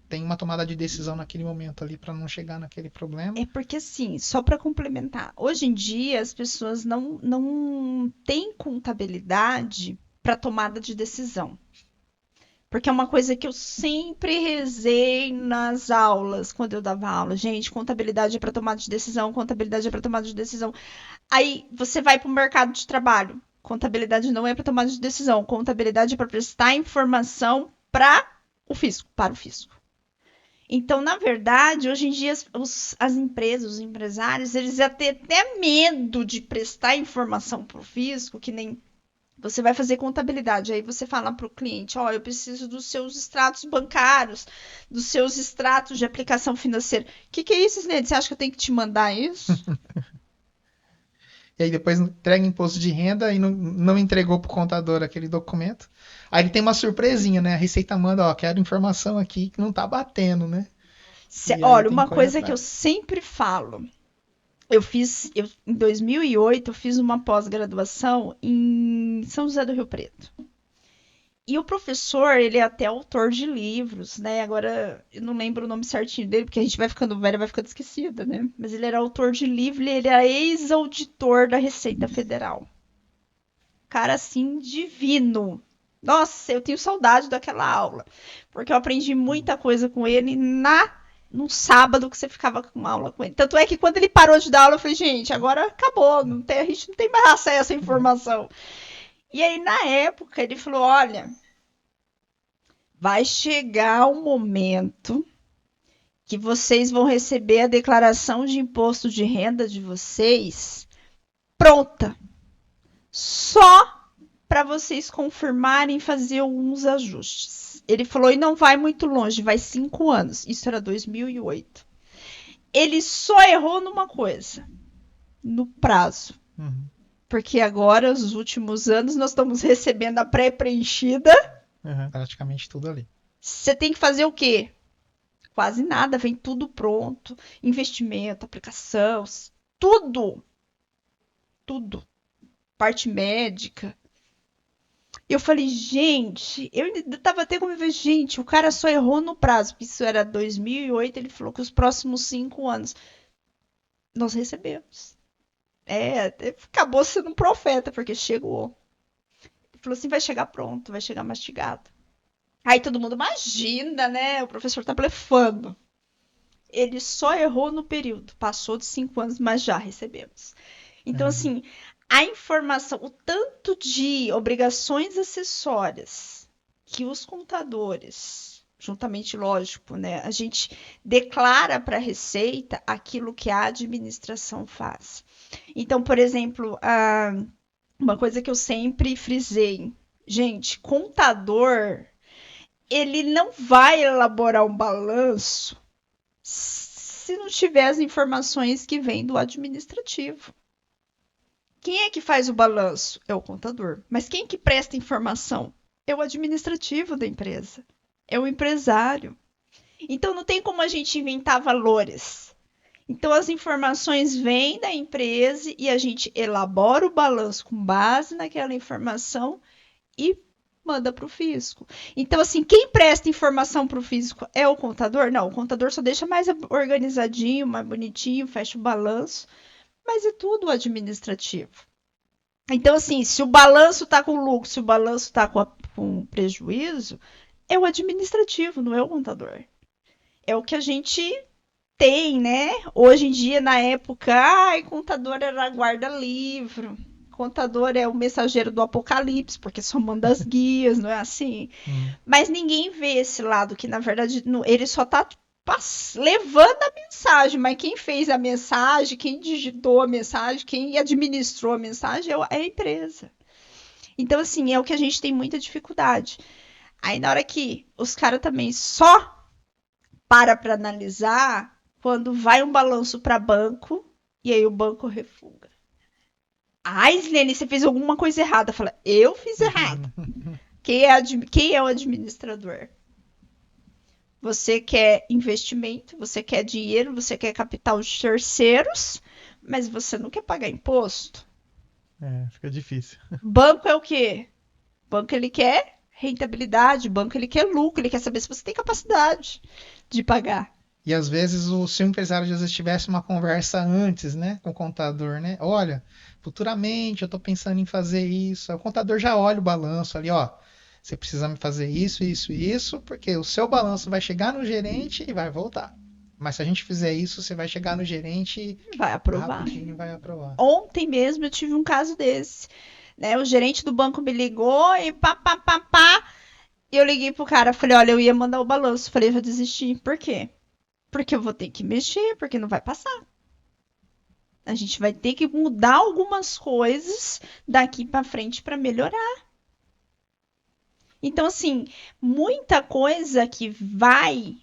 tem uma tomada de decisão naquele momento ali para não chegar naquele problema. É porque assim, só para complementar, hoje em dia as pessoas não têm contabilidade para tomada de decisão. Porque é uma coisa que eu sempre rezei nas aulas, quando eu dava aula. Gente, contabilidade é para tomada de decisão, contabilidade é para tomada de decisão. Aí você vai para o mercado de trabalho. Contabilidade não é para tomada de decisão. Contabilidade é para prestar informação para o fisco. Então, na verdade, hoje em dia, as empresas, os empresários, eles já têm até medo de prestar informação para o fisco, que nem você vai fazer contabilidade, aí você fala para o cliente, ó, eu preciso dos seus extratos bancários, dos seus extratos de aplicação financeira. O que é isso, Sned? Você acha que eu tenho que te mandar isso? E aí depois entrega imposto de renda e não entregou para o contador aquele documento. Aí ele tem uma surpresinha, né? A Receita manda, ó, quero informação aqui que não tá batendo, né? Olha, uma coisa que eu sempre falo, em 2008, eu fiz uma pós-graduação em São José do Rio Preto. E o professor, ele é até autor de livros, né? Agora, eu não lembro o nome certinho dele, porque a gente vai ficando velha, vai ficando esquecida, né? Mas ele era autor de livro e ele era ex-auditor da Receita Federal. Cara, assim, divino. Nossa, eu tenho saudade daquela aula, porque eu aprendi muita coisa com ele num sábado que você ficava com uma aula com ele. Tanto é que quando ele parou de dar aula, eu falei, gente, agora acabou, a gente não tem mais acesso à informação. E aí, na época, ele falou, olha, vai chegar um momento que vocês vão receber a declaração de imposto de renda de vocês pronta. Só para vocês confirmarem e fazer alguns ajustes. Ele falou, e não vai muito longe, vai 5 anos. Isso era 2008. Ele só errou numa coisa, no prazo. Uhum. Porque agora, nos últimos anos, nós estamos recebendo a pré-preenchida. Uhum. Praticamente tudo ali. Você tem que fazer o quê? Quase nada, vem tudo pronto. Investimento, aplicação, tudo. Tudo. Parte médica. Eu falei, gente, eu ainda tava até como, gente, o cara só errou no prazo, porque isso era 2008, ele falou que os próximos 5 anos nós recebemos. Acabou sendo um profeta, porque chegou. Ele falou assim, vai chegar pronto, vai chegar mastigado. Aí todo mundo imagina, né? O professor tá blefando. Ele só errou no período, passou de 5 anos, mas já recebemos. Então, assim, a informação, o tanto de obrigações acessórias que os contadores, juntamente, lógico, né, a gente declara para a Receita aquilo que a administração faz. Então, por exemplo, uma coisa que eu sempre frisei. Gente, contador, ele não vai elaborar um balanço se não tiver as informações que vêm do administrativo. Quem é que faz o balanço? É o contador. Mas quem que presta informação? É o administrativo da empresa. É o empresário. Então não tem como a gente inventar valores. Então as informações vêm da empresa e a gente elabora o balanço com base naquela informação e manda para o fisco. Então, assim, quem presta informação para o fisco é o contador? Não, o contador só deixa mais organizadinho, mais bonitinho, fecha o balanço, mas é tudo administrativo. Então, assim, se o balanço está com lucro, se o balanço está com prejuízo, é o administrativo, não é o contador. É o que a gente tem, né? Hoje em dia, na época, contador era guarda-livro. Contador é o mensageiro do apocalipse, porque só manda as guias, não é assim? Mas ninguém vê esse lado, que na verdade ele só tá levando a mensagem, mas quem fez a mensagem, quem digitou a mensagem, quem administrou a mensagem é a empresa. Então, assim, é o que a gente tem muita dificuldade. Aí, na hora que os caras também só para analisar, quando vai um balanço para banco, e aí o banco refuga. Islene, você fez alguma coisa errada. Fala, eu fiz errado. Quem é o administrador? Você quer investimento, você quer dinheiro, você quer capital de terceiros, mas você não quer pagar imposto. Fica difícil. Banco é o quê? Banco ele quer rentabilidade, banco ele quer lucro, ele quer saber se você tem capacidade de pagar. E às vezes, se o empresário às vezes tivesse uma conversa antes, né, com o contador, né? Olha, futuramente eu estou pensando em fazer isso. O contador já olha o balanço ali, ó. Você precisa me fazer isso, isso e isso, porque o seu balanço vai chegar no gerente e vai voltar. Mas se a gente fizer isso, você vai chegar no gerente e vai aprovar. Rapidinho vai aprovar. Ontem mesmo eu tive um caso desse. Né? O gerente do banco me ligou e pá. E eu liguei pro cara, falei, olha, eu ia mandar o balanço. Falei, vou desistir. Por quê? Porque eu vou ter que mexer, porque não vai passar. A gente vai ter que mudar algumas coisas daqui para frente para melhorar. Então, assim, muita coisa que vai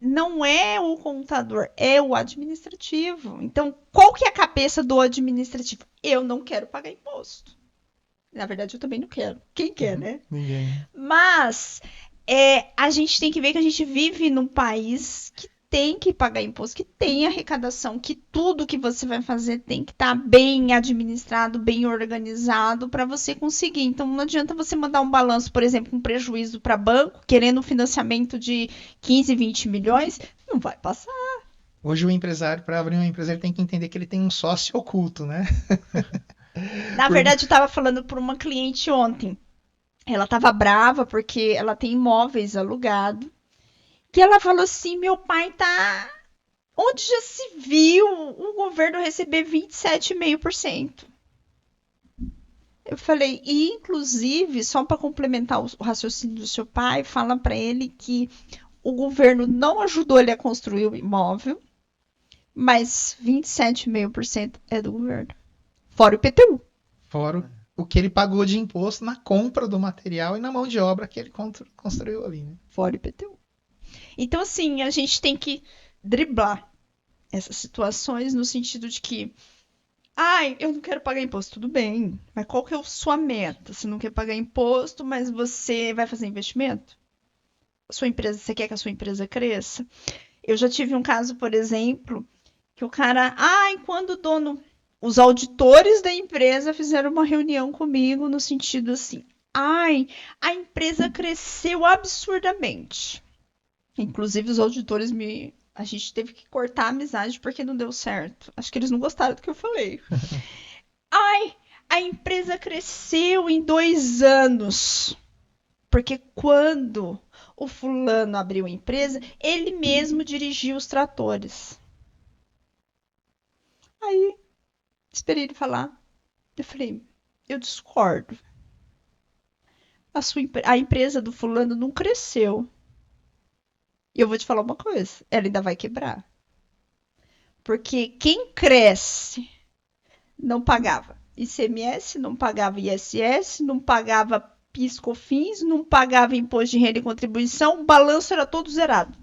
não é o contador, é o administrativo. Então, qual que é a cabeça do administrativo? Eu não quero pagar imposto. Na verdade, eu também não quero. Quem quer, né? Ninguém. Mas a gente tem que ver que a gente vive num país que tem que pagar imposto, que tem arrecadação, que tudo que você vai fazer tem que estar bem administrado, bem organizado para você conseguir. Então não adianta você mandar um balanço, por exemplo, com prejuízo para banco, querendo um financiamento de 15, 20 milhões, não vai passar. Hoje o empresário, para abrir uma empresa, ele tem que entender que ele tem um sócio oculto, né? Na verdade, eu estava falando para uma cliente ontem. Ela estava brava porque ela tem imóveis alugados. Que ela falou assim, meu pai tá... Onde já se viu o governo receber 27,5%? Eu falei, e inclusive, só para complementar o raciocínio do seu pai, fala para ele que o governo não ajudou ele a construir o imóvel, mas 27,5% é do governo. Fora o IPTU. Fora o que ele pagou de imposto na compra do material e na mão de obra que ele construiu ali, né? Fora o IPTU. Então, assim, a gente tem que driblar essas situações no sentido de que, eu não quero pagar imposto, tudo bem, mas qual que é a sua meta? Você não quer pagar imposto, mas você vai fazer investimento? Você quer que a sua empresa cresça? Eu já tive um caso, por exemplo, que o cara, quando os auditores da empresa fizeram uma reunião comigo no sentido assim, a empresa cresceu absurdamente. Inclusive, os auditores a gente teve que cortar a amizade porque não deu certo. Acho que eles não gostaram do que eu falei. A empresa cresceu em 2 anos. Porque quando o fulano abriu a empresa, ele mesmo dirigiu os tratores. Aí, esperei ele falar. Eu falei, eu discordo. A empresa do fulano não cresceu. E eu vou te falar uma coisa, ela ainda vai quebrar. Porque quem cresce não pagava ICMS, não pagava ISS, não pagava PIS/COFINS, não pagava imposto de renda e contribuição, o balanço era todo zerado.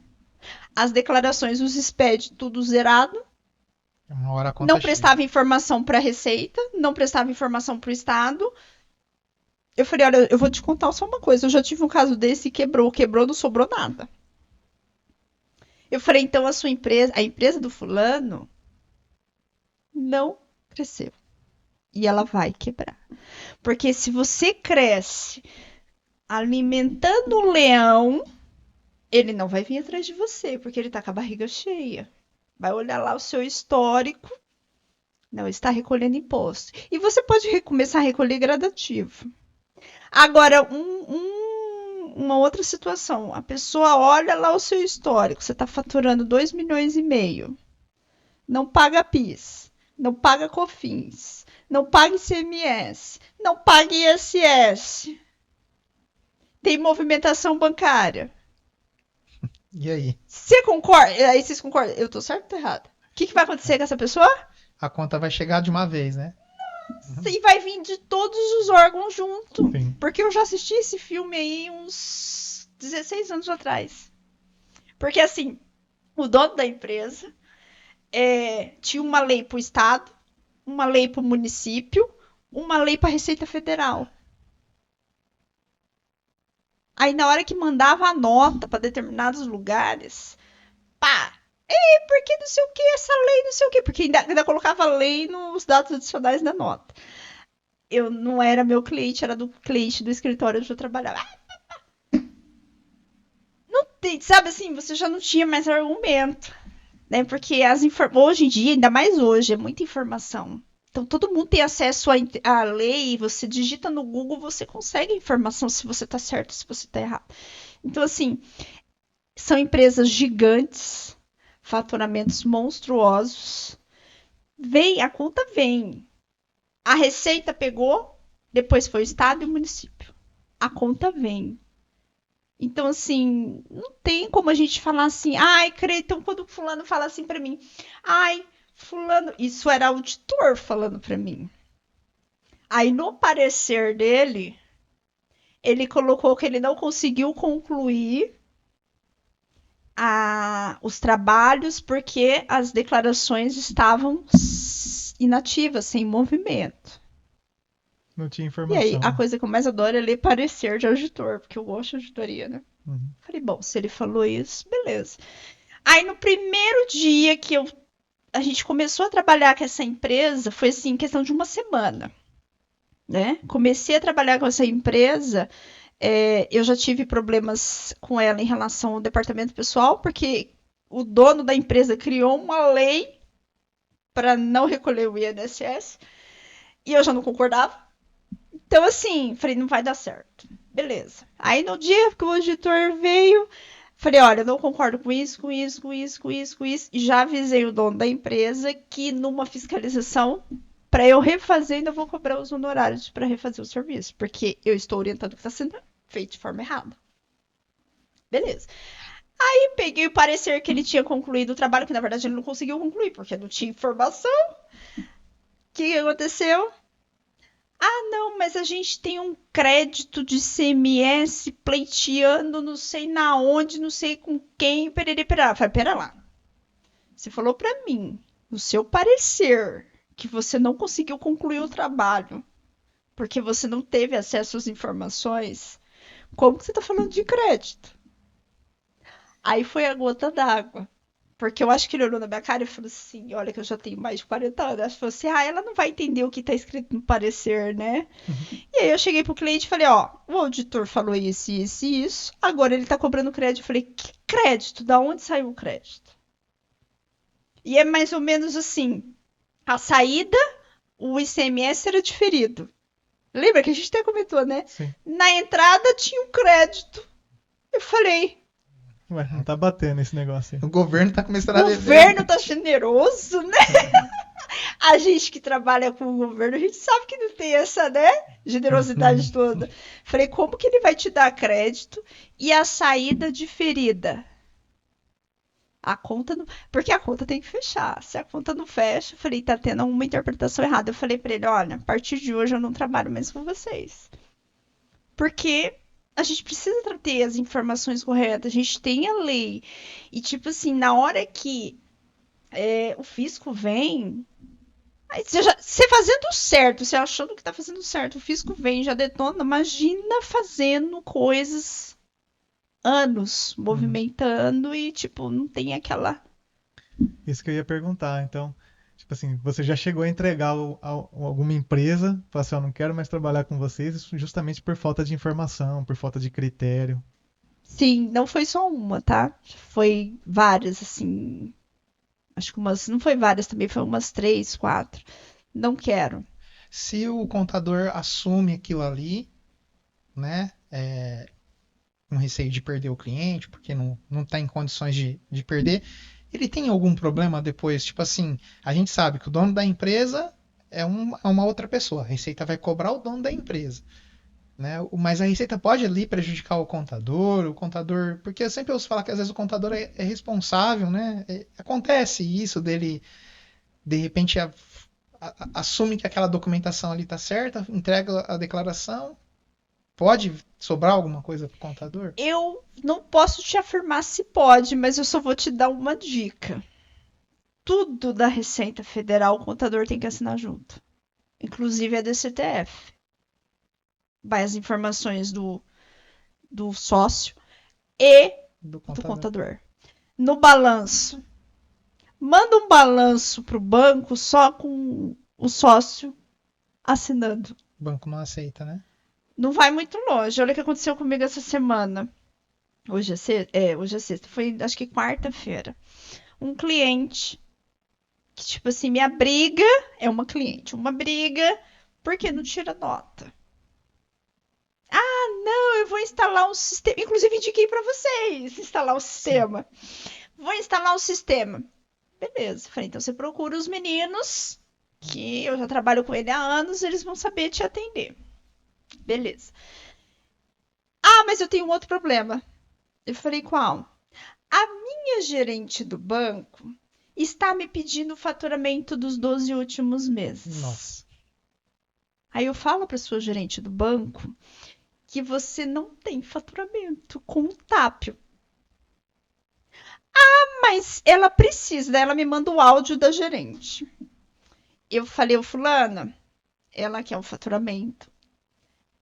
As declarações, os SPED, tudo zerado. Uma hora a conta Não chega. prestava informação para a Receita, não prestava informação para o Estado. Eu falei, olha, eu vou te contar só uma coisa, eu já tive um caso desse e quebrou, não sobrou nada. Eu falei, então a empresa do fulano não cresceu. E ela vai quebrar. Porque se você cresce alimentando o leão, ele não vai vir atrás de você, porque ele tá com a barriga cheia. Vai olhar lá o seu histórico, não está recolhendo imposto. E você pode começar a recolher gradativo. Agora, uma outra situação. A pessoa olha lá o seu histórico. Você está faturando 2,5 milhões. Não paga PIS. Não paga COFINS. Não paga ICMS. Não paga ISS. Tem movimentação bancária. E aí? Você concorda? Aí vocês concordam? Eu tô certo ou tô errado? O que vai acontecer com essa pessoa? A conta vai chegar de uma vez, né? E vai vir de todos os órgãos junto. Sim. Porque eu já assisti esse filme aí uns 16 anos atrás. Porque assim, o dono da empresa tinha uma lei para o Estado, uma lei para o município, uma lei para a Receita Federal. Aí na hora que mandava a nota para determinados lugares, pá, porque não sei o que, essa lei, não sei o que, porque ainda colocava lei nos dados adicionais da nota. Eu não era meu cliente, era do cliente do escritório onde eu trabalhava. Não tem, sabe assim, você já não tinha mais argumento, né? Porque hoje em dia, ainda mais hoje, é muita informação. Então todo mundo tem acesso à lei, você digita no Google, você consegue a informação se você tá certo, se você tá errado. Então assim, são empresas gigantes, faturamentos monstruosos. A conta vem. A Receita pegou, depois foi o Estado e o município. A conta vem. Então, assim, não tem como a gente falar assim, então quando fulano fala assim pra mim, fulano, isso era auditor falando pra mim. Aí no parecer dele, ele colocou que ele não conseguiu concluir os trabalhos porque as declarações estavam inativas, sem movimento. Não tinha E informação. aí, a coisa que eu mais adoro é ler parecer de auditor, porque eu gosto de auditoria, né? Uhum. Falei, bom, se ele falou isso, beleza. Aí, no primeiro dia que a gente começou a trabalhar com essa empresa, foi assim, questão de uma semana, né? Comecei a trabalhar com essa empresa, eu já tive problemas com ela em relação ao departamento pessoal, porque o dono da empresa criou uma lei para não recolher o INSS, e eu já não concordava. Então, assim, falei, não vai dar certo. Beleza. Aí, no dia que o auditor veio, falei, olha, eu não concordo com isso. E já avisei o dono da empresa que numa fiscalização, para eu refazer, ainda vou cobrar os honorários para refazer o serviço. Porque eu estou orientando que está sendo feito de forma errada. Beleza. Aí, peguei o parecer que ele tinha concluído o trabalho, que na verdade ele não conseguiu concluir, porque não tinha informação. O que aconteceu? Não, mas a gente tem um crédito de ICMS pleiteando não sei na onde, não sei com quem, perere. Falei, pera lá. Você falou pra mim, no seu parecer, que você não conseguiu concluir o trabalho, porque você não teve acesso às informações. Como que você tá falando de crédito? Aí foi a gota d'água. Porque eu acho que ele olhou na minha cara e falou assim, olha que eu já tenho mais de 40 anos. Ela falou assim, ela não vai entender o que tá escrito no parecer, né? E aí eu cheguei pro cliente e falei, o auditor falou isso, isso e isso. Agora ele tá cobrando crédito. Eu falei, que crédito? Da onde saiu o crédito? E é mais ou menos assim, a saída, o ICMS era diferido. Lembra que a gente até comentou, né? Sim. Na entrada tinha um crédito. Eu falei... Ué, não tá batendo esse negócio aí. O governo tá começando a O dever. governo tá generoso, né? A gente que trabalha com o governo, a gente sabe que não tem essa, né? Generosidade toda. Falei, como que ele vai te dar crédito e a saída diferida? A conta não. Porque a conta tem que fechar. Se a conta não fecha, eu falei, tá tendo uma interpretação errada. Eu falei pra ele, olha, a partir de hoje eu não trabalho mais com vocês. Porque a gente precisa ter as informações corretas, a gente tem a lei. E tipo assim, na hora que o fisco vem. Aí você fazendo certo, você achando que tá fazendo certo, o fisco vem, já detona. Imagina fazendo coisas anos, movimentando e, tipo, não tem aquela. Isso que eu ia perguntar. Então, tipo assim, você já chegou a entregar alguma empresa, falar assim, ó, não quero mais trabalhar com vocês, isso justamente por falta de informação, por falta de critério. Sim, não foi só uma, tá? Foi várias, assim. Acho que umas. Não foi várias também, foi umas 3, 4. Não quero. Se o contador assume aquilo ali, né? Com receio de perder o cliente, porque não está em condições de perder, ele tem algum problema depois? Tipo assim, a gente sabe que o dono da empresa é uma outra pessoa. A Receita vai cobrar o dono da empresa. Né? Mas a Receita pode ali prejudicar o contador, porque eu sempre ouço falar que às vezes o contador é responsável, né? Acontece isso dele, de repente, assume que aquela documentação ali está certa, entrega a declaração. Pode sobrar alguma coisa para o contador? Eu não posso te afirmar se pode, mas eu só vou te dar uma dica. Tudo da Receita Federal o contador tem que assinar junto. Inclusive a DCTF. Vai as informações do sócio e Do do contador. contador. No balanço. Manda um balanço pro banco só com o sócio assinando. O banco não aceita, né? Não vai muito longe. Olha o que aconteceu comigo essa semana. Hoje é sexta? Hoje é sexta. Foi, acho que quarta-feira. Um cliente que, tipo assim, minha briga é uma cliente. Uma briga porque não tira nota. Não, eu vou instalar um sistema. Inclusive, indiquei para vocês instalar o sistema. Vou instalar o sistema. Beleza. Falei, então você procura os meninos, que eu já trabalho com ele há anos, eles vão saber te atender. Beleza. Ah, mas eu tenho um outro problema. Eu falei, qual? A minha gerente do banco está me pedindo o faturamento dos 12 últimos meses. Nossa. Aí eu falo para sua gerente do banco que você não tem faturamento com o Tápio. Mas ela precisa, daí ela me manda o áudio da gerente. Eu falei, ô fulana, ela quer o faturamento.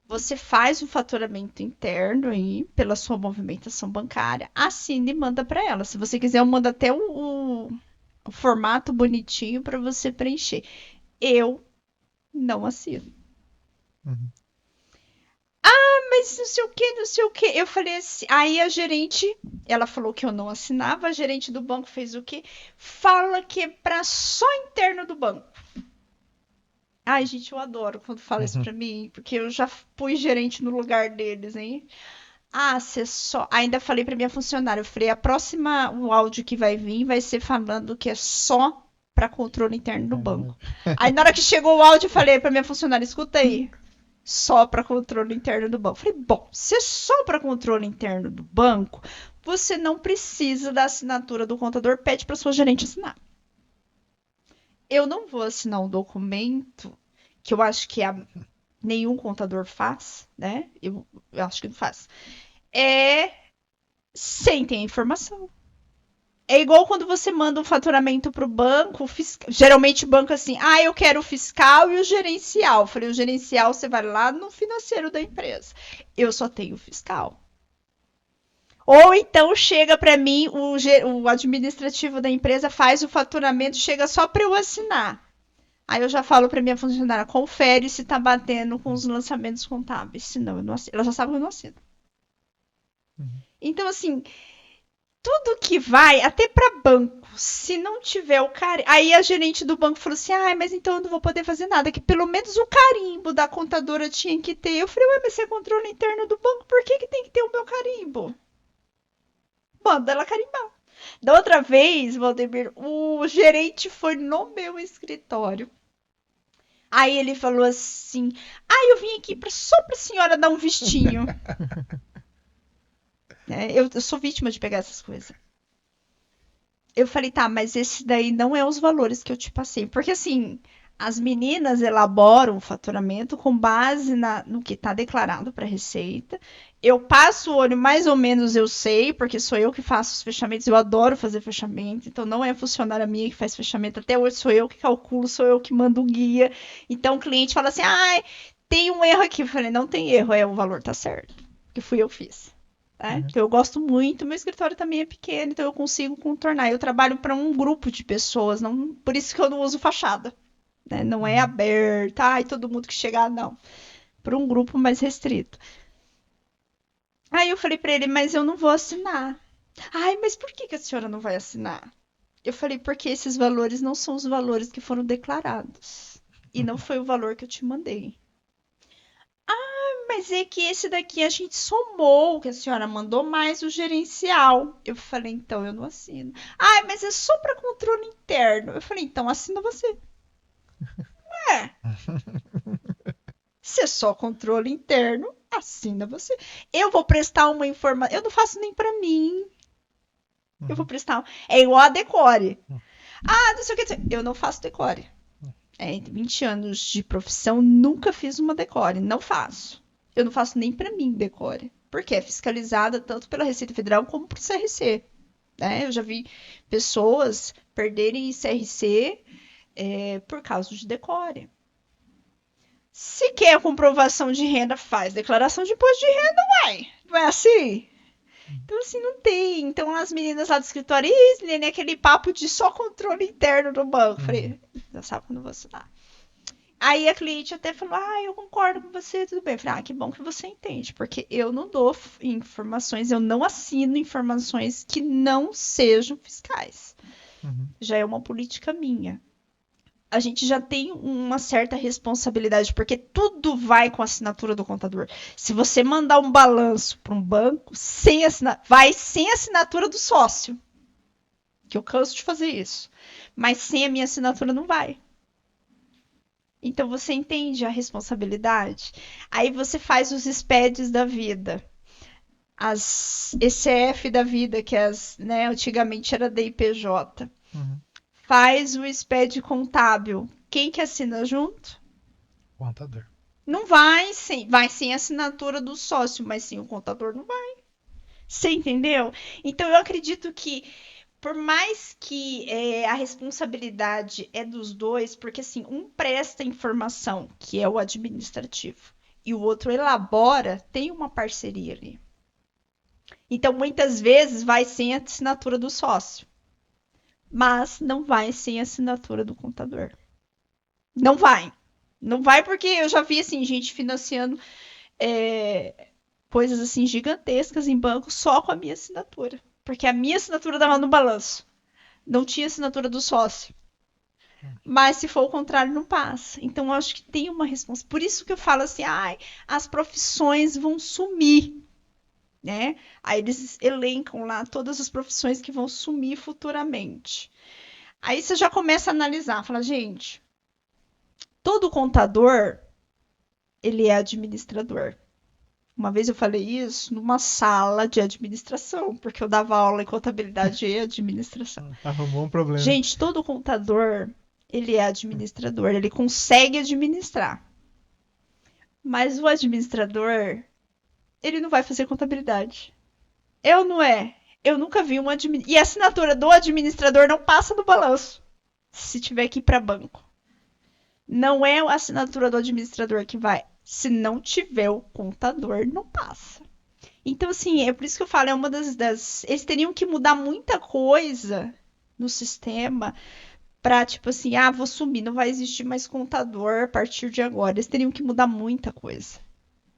Você faz o faturamento interno aí pela sua movimentação bancária, assina e manda para ela. Se você quiser, eu mando até o formato bonitinho para você preencher. Eu não assino. Uhum. Mas não sei o que, não sei o que. Eu falei assim. Aí a gerente, ela falou que eu não assinava. A gerente do banco fez o quê? Fala que é para só interno do banco. Ai, gente, eu adoro quando fala isso pra mim, porque eu já fui gerente no lugar deles, hein? Ah, você só. Ainda falei pra minha funcionária, eu falei, o áudio que vai vir vai ser falando que é só pra controle interno do banco. Aí na hora que chegou o áudio, eu falei pra minha funcionária, escuta aí. Só para controle interno do banco. Falei, bom, se é só para controle interno do banco, você não precisa da assinatura do contador, pede para sua gerente assinar. Eu não vou assinar um documento que eu acho que nenhum contador faz, né? Eu acho que não faz. Sem ter a informação. É igual quando você manda um faturamento pro banco, geralmente o banco assim, eu quero o fiscal e o gerencial. Eu falei, o gerencial você vai lá no financeiro da empresa. Eu só tenho o fiscal. Ou então chega para mim, o administrativo da empresa faz o faturamento, chega só para eu assinar. Aí eu já falo para minha funcionária, confere se tá batendo com os lançamentos contábeis. Senão eu não assino. Ela já sabe que eu não assino. Então, assim, tudo que vai, até para banco, se não tiver o carimbo. Aí a gerente do banco falou assim: mas então eu não vou poder fazer nada, que pelo menos o carimbo da contadora tinha que ter. Eu falei: mas você é controle interno do banco, por que tem que ter o meu carimbo? Manda ela carimbar. Da outra vez, Valdemir, o gerente foi no meu escritório. Aí ele falou assim: eu vim aqui só pra senhora dar um vistinho. Eu sou vítima de pegar essas coisas. Eu falei, tá, mas esse daí não é os valores que eu te passei. Porque assim, as meninas elaboram o faturamento com base no que está declarado para a Receita. Eu passo o olho, mais ou menos eu sei, porque sou eu que faço os fechamentos, eu adoro fazer fechamento, então não é funcionária minha que faz fechamento, até hoje sou eu que calculo, sou eu que mando o guia. Então o cliente fala assim, tem um erro aqui. Eu falei, não tem erro, o valor tá certo, que fui eu que fiz. Uhum. Então eu gosto muito, meu escritório também é pequeno, então eu consigo contornar. Eu trabalho para um grupo de pessoas, não, por isso que eu não uso fachada, né? Não é Uhum. aberta, todo mundo que chegar, não. Para um grupo mais restrito. Aí eu falei para ele, mas eu não vou assinar. Ai, mas por que a senhora não vai assinar? Eu falei, porque esses valores não são os valores que foram declarados. E não foi o valor que eu te mandei. Mas é que esse daqui a gente somou, que a senhora mandou mais o gerencial. Eu falei, então eu não assino. Ai, mas é só para controle interno. Eu falei, então assina você. É, se é só controle interno, assina você. Eu vou prestar uma informação. Eu não faço nem para mim. Eu vou Uhum. prestar. É igual a decore. Não sei o que. Eu não faço decore. Entre 20 anos de profissão, nunca fiz uma decore. Não faço. Eu não faço nem para mim decore. Porque é fiscalizada tanto pela Receita Federal como pro CRC. Né? Eu já vi pessoas perderem CRC por causa de decore. Se quer a comprovação de renda, faz declaração de imposto de renda, uai. Não é assim? Então, assim, não tem. Então, as meninas lá do escritório, Lene, aquele papo de só controle interno do banco. Uhum. Falei, já sabe quando eu vou assinar. Aí a cliente até falou, eu concordo com você, tudo bem. Eu falei, que bom que você entende, porque eu não dou informações, eu não assino informações que não sejam fiscais. Uhum. Já é uma política minha. A gente já tem uma certa responsabilidade, porque tudo vai com a assinatura do contador. Se você mandar um balanço para um banco, vai sem a assinatura do sócio. Que eu canso de fazer isso. Mas sem a minha assinatura não vai. Então você entende a responsabilidade. Aí você faz os SPEDs da vida. As ECF da vida, que antigamente era DIPJ. Uhum. Faz o SPED contábil. Quem que assina junto? Contador. Não vai sem a assinatura do sócio, mas sim o contador não vai. Você entendeu? Então eu acredito que por mais que a responsabilidade é dos dois, porque assim, um presta informação, que é o administrativo, e o outro elabora, tem uma parceria ali. Então muitas vezes vai sem a assinatura do sócio, mas não vai sem a assinatura do contador. Não vai. Não vai porque eu já vi assim, gente financiando coisas assim gigantescas em banco só com a minha assinatura. Porque a minha assinatura estava no balanço. Não tinha assinatura do sócio. Mas se for o contrário, não passa. Então eu acho que tem uma responsabilidade. Por isso que eu falo assim, as profissões vão sumir, né? Aí eles elencam lá todas as profissões que vão sumir futuramente. Aí você já começa a analisar, fala, gente, todo contador, ele é administrador. Uma vez eu falei isso numa sala de administração, porque eu dava aula em contabilidade e administração. Arrumou um problema. Gente, todo contador, ele é administrador, ele consegue administrar. Mas o administrador, ele não vai fazer contabilidade. Eu não é. Eu nunca vi uma e a assinatura do administrador não passa no balanço. Se tiver que ir para banco. Não é a assinatura do administrador que vai. Se não tiver o contador, não passa. Então, assim, é por isso que eu falo, é uma das. Eles teriam que mudar muita coisa no sistema pra, tipo assim, vou sumir, não vai existir mais contador a partir de agora. Eles teriam que mudar muita coisa.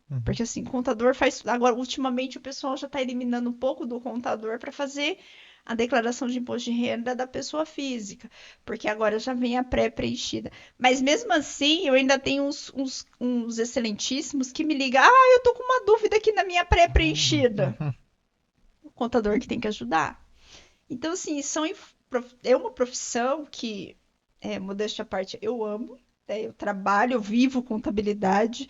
Uhum. Porque, assim, contador faz. Agora, ultimamente, o pessoal já tá eliminando um pouco do contador para fazer a declaração de imposto de renda da pessoa física, porque agora já vem a pré-preenchida. Mas mesmo assim, eu ainda tenho uns excelentíssimos que me ligam, eu tô com uma dúvida aqui na minha pré-preenchida. Uhum. O contador que tem que ajudar. Então, assim, é uma profissão que, modéstia à parte, eu amo. Eu trabalho, eu vivo contabilidade.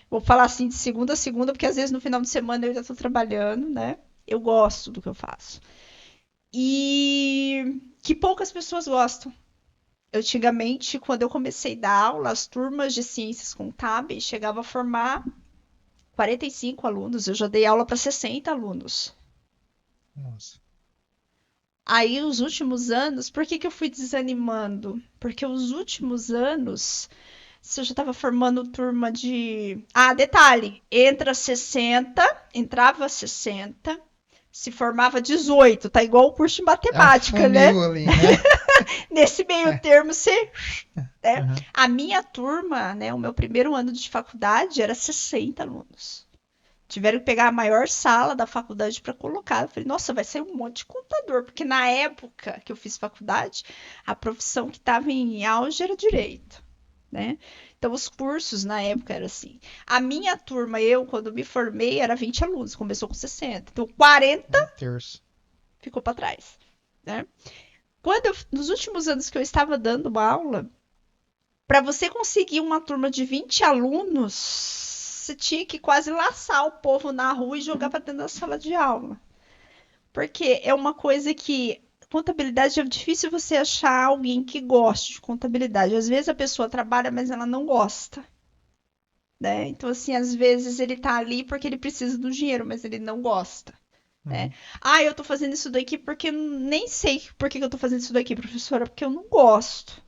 Vou falar assim de segunda a segunda, porque às vezes no final de semana eu ainda estou trabalhando, né? Eu gosto do que eu faço. E que poucas pessoas gostam. Antigamente, quando eu comecei a dar aula, as turmas de ciências contábeis chegavam a formar 45 alunos. Eu já dei aula para 60 alunos. Nossa. Aí, os últimos anos, por que que eu fui desanimando? Porque os últimos anos, se eu já estava formando turma de. Ah, detalhe: entrava 60, se formava 18, tá igual o curso de É um matemática, né? funil ali, né? Nesse meio termo, você. Né? Uhum. A minha turma, né, o meu primeiro ano de faculdade era 60 alunos. Tiveram que pegar a maior sala da faculdade para colocar. Eu falei, nossa, vai sair um monte de contador, porque na época que eu fiz faculdade, a profissão que estava em auge era direito, né? Então, os cursos na época era assim. A minha turma, eu, quando me formei, era 20 alunos, começou com 60. Então, 40 Um terço. ficou para trás, né? Nos últimos anos que eu estava dando uma aula, para você conseguir uma turma de 20 alunos, você tinha que quase laçar o povo na rua e jogar para dentro da sala de aula. Porque é uma coisa que contabilidade é difícil você achar alguém que goste de contabilidade. Às vezes a pessoa trabalha, mas ela não gosta, né? Então assim, às vezes ele tá ali porque ele precisa do dinheiro, mas ele não gosta, né? Uhum. Ah, eu tô fazendo isso daqui porque eu nem sei por que eu tô fazendo isso daqui, professora, porque eu não gosto.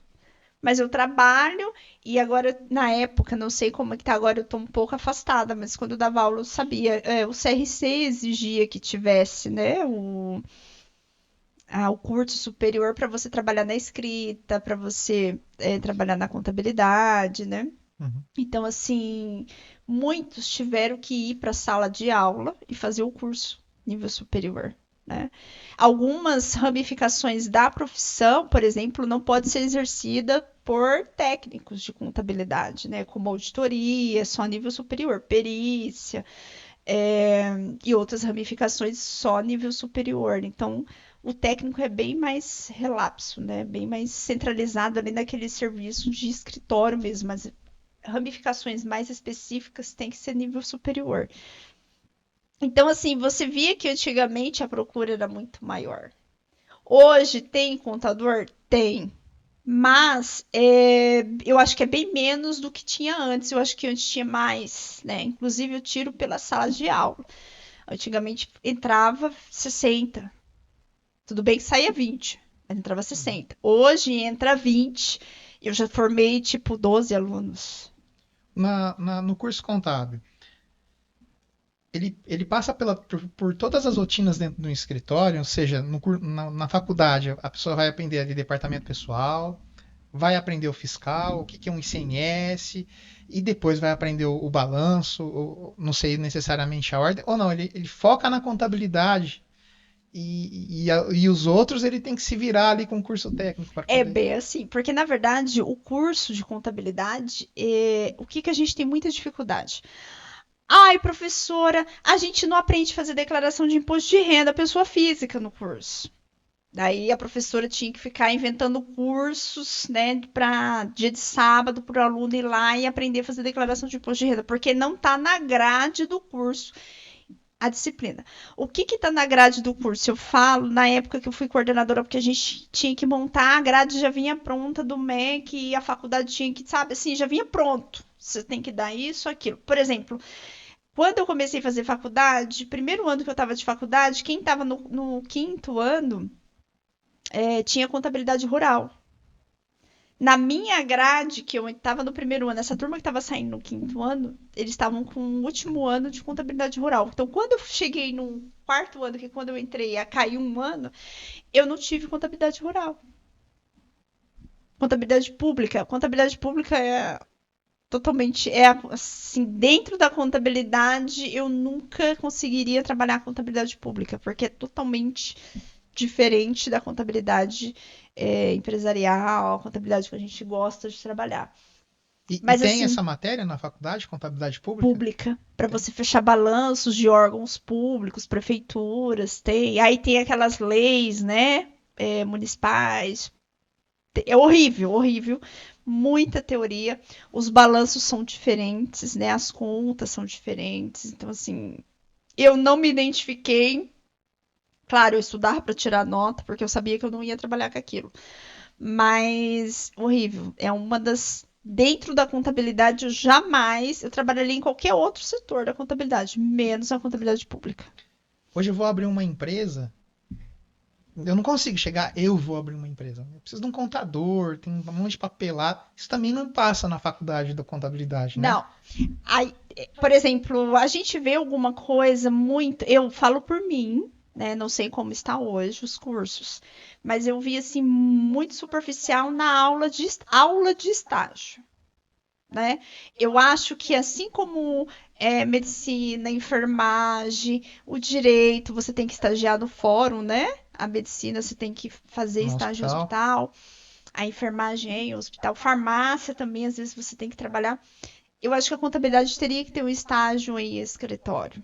Mas eu trabalho e agora, na época, não sei como é que tá agora, eu tô um pouco afastada, mas quando eu dava aula eu sabia, o CRC exigia que tivesse, né, o curso superior para você trabalhar na escrita, para você trabalhar na contabilidade, né? Uhum. Então, assim, muitos tiveram que ir para a sala de aula e fazer o curso nível superior, né? Algumas ramificações da profissão, por exemplo, não pode ser exercida por técnicos de contabilidade, né? Como auditoria, só nível superior, perícia, e outras ramificações só nível superior. Então, o técnico é bem mais relapso, né? Bem mais centralizado ali naquele serviço de escritório mesmo, mas ramificações mais específicas tem que ser nível superior. Então, assim, você via que antigamente a procura era muito maior. Hoje tem contador? Tem. Mas eu acho que é bem menos do que tinha antes. Eu acho que antes tinha mais, né? Inclusive, eu tiro pela sala de aula. Antigamente entrava 60. Tudo bem que saía 20, mas entrava Uhum. 60. Hoje entra 20. Eu já formei tipo 12 alunos. No curso contábil, ele passa por todas as rotinas dentro do escritório, ou seja, na faculdade a pessoa vai aprender de departamento pessoal, vai aprender o fiscal, o que que é um ICMS, e depois vai aprender o balanço, não sei necessariamente a ordem, ou não, ele foca na contabilidade e os outros ele tem que se virar ali com o curso técnico para É poder. bem assim, porque na verdade o curso de contabilidade, o que que a gente tem muita dificuldade? Ai, professora, a gente não aprende a fazer declaração de imposto de renda pessoa física no curso. Daí a professora tinha que ficar inventando cursos, né, para dia de sábado para o aluno ir lá e aprender a fazer declaração de imposto de renda, porque não está na grade do curso a disciplina. O que está na grade do curso? Eu falo, na época que eu fui coordenadora, porque a gente tinha que montar, a grade já vinha pronta do MEC e a faculdade tinha que, sabe, assim, já vinha pronto. Você tem que dar isso, aquilo. Por exemplo, quando eu comecei a fazer faculdade, primeiro ano que eu estava de faculdade, quem estava no quinto ano tinha contabilidade rural. Na minha grade, que eu estava no primeiro ano, essa turma que estava saindo no quinto ano, eles estavam com o último ano de contabilidade rural. Então, quando eu cheguei no quarto ano, que quando eu entrei, a cair um ano, eu não tive contabilidade rural. Contabilidade pública. Contabilidade pública é totalmente. É assim, dentro da contabilidade, eu nunca conseguiria trabalhar contabilidade pública, porque é totalmente diferente da contabilidade empresarial, a contabilidade que a gente gosta de trabalhar. E Mas tem assim, essa matéria na faculdade, contabilidade pública? pública, para Tem. você fechar balanços de órgãos públicos, prefeituras, tem. Aí tem aquelas leis, né, municipais. É horrível, horrível. Muita teoria. Os balanços são diferentes, né? As contas são diferentes. Então, assim, eu não me identifiquei. Claro, eu estudava para tirar nota, porque eu sabia que eu não ia trabalhar com aquilo. Mas horrível. É uma das. Dentro da contabilidade, eu trabalharia em qualquer outro setor da contabilidade, menos a contabilidade pública. Hoje eu vou abrir uma empresa. Eu não consigo chegar, eu vou abrir uma empresa. Eu preciso de um contador, tem um monte de papelado. Isso também não passa na faculdade da contabilidade, né? Não. Aí, por exemplo, a gente vê alguma coisa muito. Eu falo por mim, né? Não sei como está hoje os cursos, mas eu vi assim muito superficial na aula de estágio, né? Eu acho que assim como medicina, enfermagem, o direito, você tem que estagiar no fórum, né? A medicina você tem que fazer No estágio em hospital. hospital, a enfermagem é em hospital, farmácia também, às vezes você tem que trabalhar. Eu acho que a contabilidade teria que ter um estágio em escritório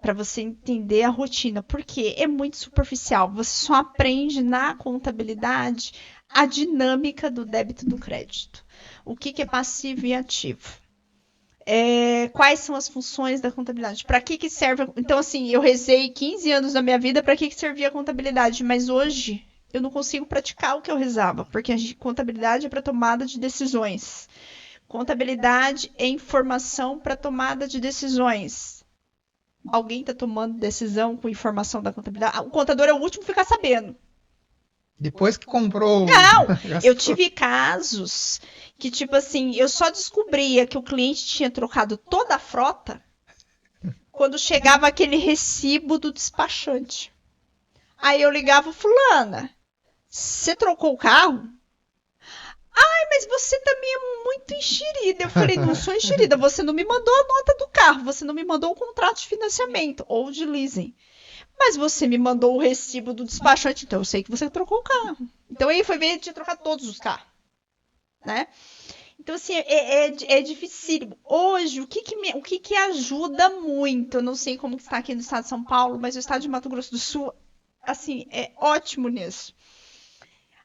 para você entender a rotina, porque é muito superficial. Você só aprende na contabilidade a dinâmica do débito e do crédito. O que é passivo e ativo. Quais são as funções da contabilidade? Para que serve? Então, assim, eu rezei 15 anos da minha vida para que servia a contabilidade, mas hoje eu não consigo praticar o que eu rezava, porque a contabilidade é para tomada de decisões. Contabilidade é informação para tomada de decisões. Alguém está tomando decisão com informação da contabilidade? O contador é o último a ficar sabendo. Depois que comprou. Não, eu Gastou. tive casos que, tipo assim, eu só descobria que o cliente tinha trocado toda a frota quando chegava aquele recibo do despachante. Aí eu ligava, fulana, você trocou o carro? Mas você também é muito enxerida. Eu falei, não sou enxerida, você não me mandou a nota do carro, você não me mandou o contrato de financiamento ou de leasing. Mas você me mandou o recibo do despachante, então eu sei que você trocou o carro. Então aí foi ver, ele tinha trocado todos os carros, né? Então, assim, é dificílimo. Hoje, o que ajuda muito, eu não sei como que está aqui no estado de São Paulo, mas o estado de Mato Grosso do Sul, assim, é ótimo nisso.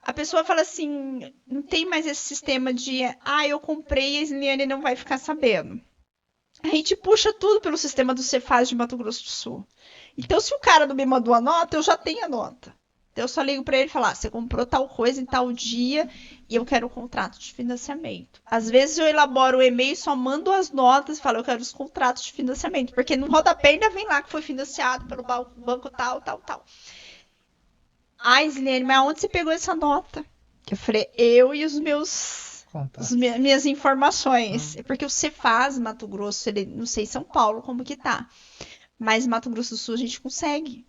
A pessoa fala assim, não tem mais esse sistema de, eu comprei e a Isliane não vai ficar sabendo. A gente puxa tudo pelo sistema do Cefaz de Mato Grosso do Sul. Então, se o cara não me mandou a nota, eu já tenho a nota. Então, eu só ligo para ele e falar, você comprou tal coisa em tal dia e eu quero o contrato de financiamento. Às vezes eu elaboro o e-mail e só mando as notas e falo, eu quero os contratos de financiamento. Porque no rodapé ainda vem lá que foi financiado pelo banco tal, tal, tal. Islene, mas onde você pegou essa nota? Eu falei, eu e os meus minhas informações. É porque o Cefaz Mato Grosso, ele, não sei São Paulo como que tá, mas Mato Grosso do Sul a gente consegue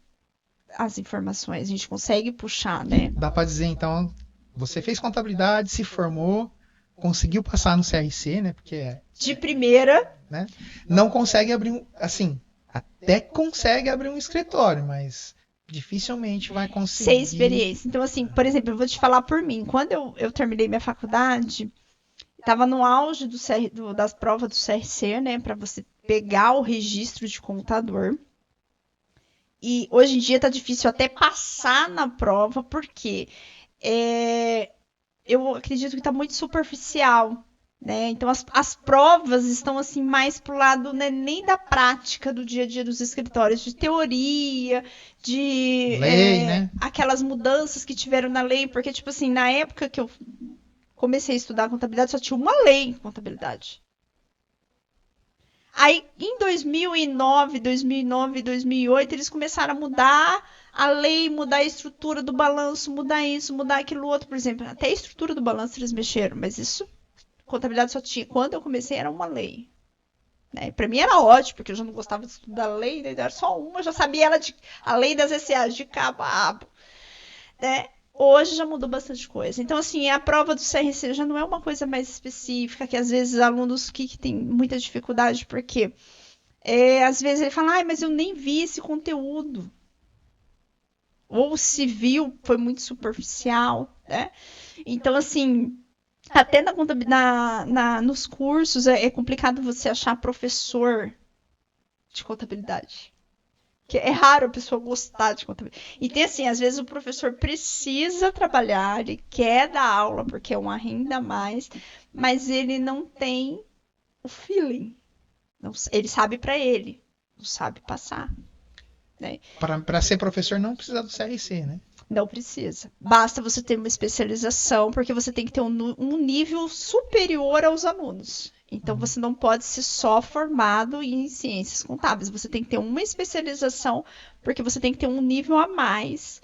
as informações, a gente consegue puxar, né? Dá para dizer, então, você fez contabilidade, se formou, conseguiu passar no CRC, né? Porque de primeira, né? Não consegue abrir assim, até consegue abrir um escritório, mas dificilmente vai conseguir. Sem experiência. Então, assim, por exemplo, eu vou te falar por mim. Quando eu terminei minha faculdade, estava no auge das provas do CRC, né? Para você pegar o registro de contador. E hoje em dia tá difícil até passar na prova, porque eu acredito que tá muito superficial. Né? Então as provas estão assim mais pro lado, né, nem da prática do dia a dia dos escritórios, de teoria, de lei, né? aquelas mudanças que tiveram na lei, porque tipo assim, na época que eu comecei a estudar contabilidade só tinha uma lei em contabilidade. Aí em 2009, 2008 eles começaram a mudar a lei, mudar a estrutura do balanço, mudar isso, mudar aquilo outro, por exemplo, até a estrutura do balanço eles mexeram, mas isso contabilidade só tinha. Quando eu comecei era uma lei. Né? Para mim era ótimo, porque eu já não gostava de estudar lei, né? Era só uma, eu já sabia a lei das SAs de cabo a abo. Né? Hoje já mudou bastante coisa. Então, assim, a prova do CRC já não é uma coisa mais específica, que às vezes alunos que têm muita dificuldade, porque às vezes ele fala, mas eu nem vi esse conteúdo. Ou se viu, foi muito superficial. Né? Então, assim, até nos cursos é complicado você achar professor de contabilidade. Que é raro a pessoa gostar de contabilidade. E tem assim, às vezes o professor precisa trabalhar, ele quer dar aula porque é uma renda a mais, mas ele não tem o feeling. Ele sabe para ele, não sabe passar. né? Para ser professor não precisa do CRC, né? Não precisa. Basta você ter uma especialização, porque você tem que ter um nível superior aos alunos. Então, você não pode ser só formado em ciências contábeis. Você tem que ter uma especialização, porque você tem que ter um nível a mais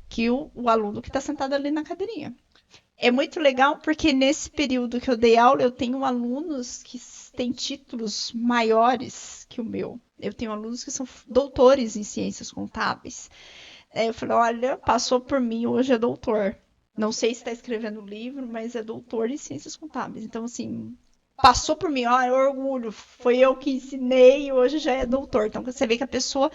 que o aluno que está sentado ali na cadeirinha. É muito legal, porque nesse período que eu dei aula, eu tenho alunos que têm títulos maiores que o meu. Eu tenho alunos que são doutores em ciências contábeis. Eu falei, olha, passou por mim, hoje é doutor. Não sei se está escrevendo livro, mas é doutor em ciências contábeis. Então, assim, passou por mim, ó, é orgulho. Foi eu que ensinei e hoje já é doutor. Então, você vê que a pessoa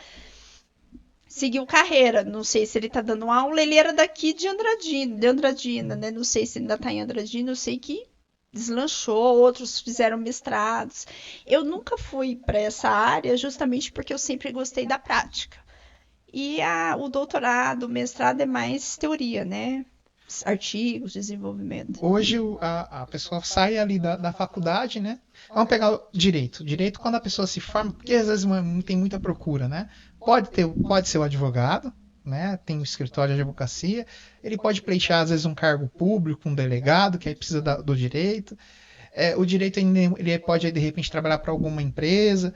seguiu carreira. Não sei se ele está dando aula, ele era daqui de Andradina, né? Não sei se ainda está em Andradina, eu sei que deslanchou, outros fizeram mestrados. Eu nunca fui para essa área justamente porque eu sempre gostei da prática. E o doutorado, o mestrado é mais teoria, né? Artigos, desenvolvimento. Hoje a pessoa sai ali da faculdade, né? Vamos pegar o direito. Direito, quando a pessoa se forma, porque às vezes tem muita procura, né? Pode ser o advogado, né? Tem o escritório de advocacia. Ele pode pleitear, às vezes, um cargo público, um delegado, que aí precisa do direito. O direito, ele pode, de repente, trabalhar para alguma empresa.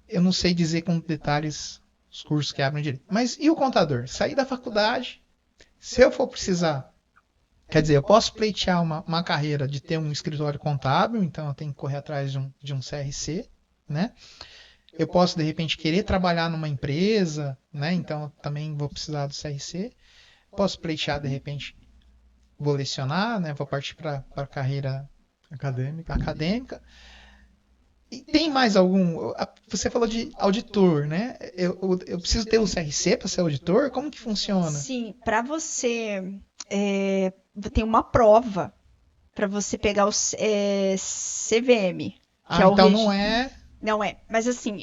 Eu não sei dizer com detalhes os cursos que abrem direito. Mas e o contador? Sair da faculdade, se eu for precisar, quer dizer, eu posso pleitear uma carreira de ter um escritório contábil, então eu tenho que correr atrás de um CRC, né? Eu posso, de repente, querer trabalhar numa empresa, né? Então eu também vou precisar do CRC. Posso pleitear, de repente, vou lecionar, né? Vou partir para a carreira acadêmica. E tem mais algum? Você falou de auditor, né? Eu preciso ter o CRC para ser auditor? Como que funciona? Sim, para você tem uma prova para você pegar o CVM. Que é o Então não é. Não é. Mas assim,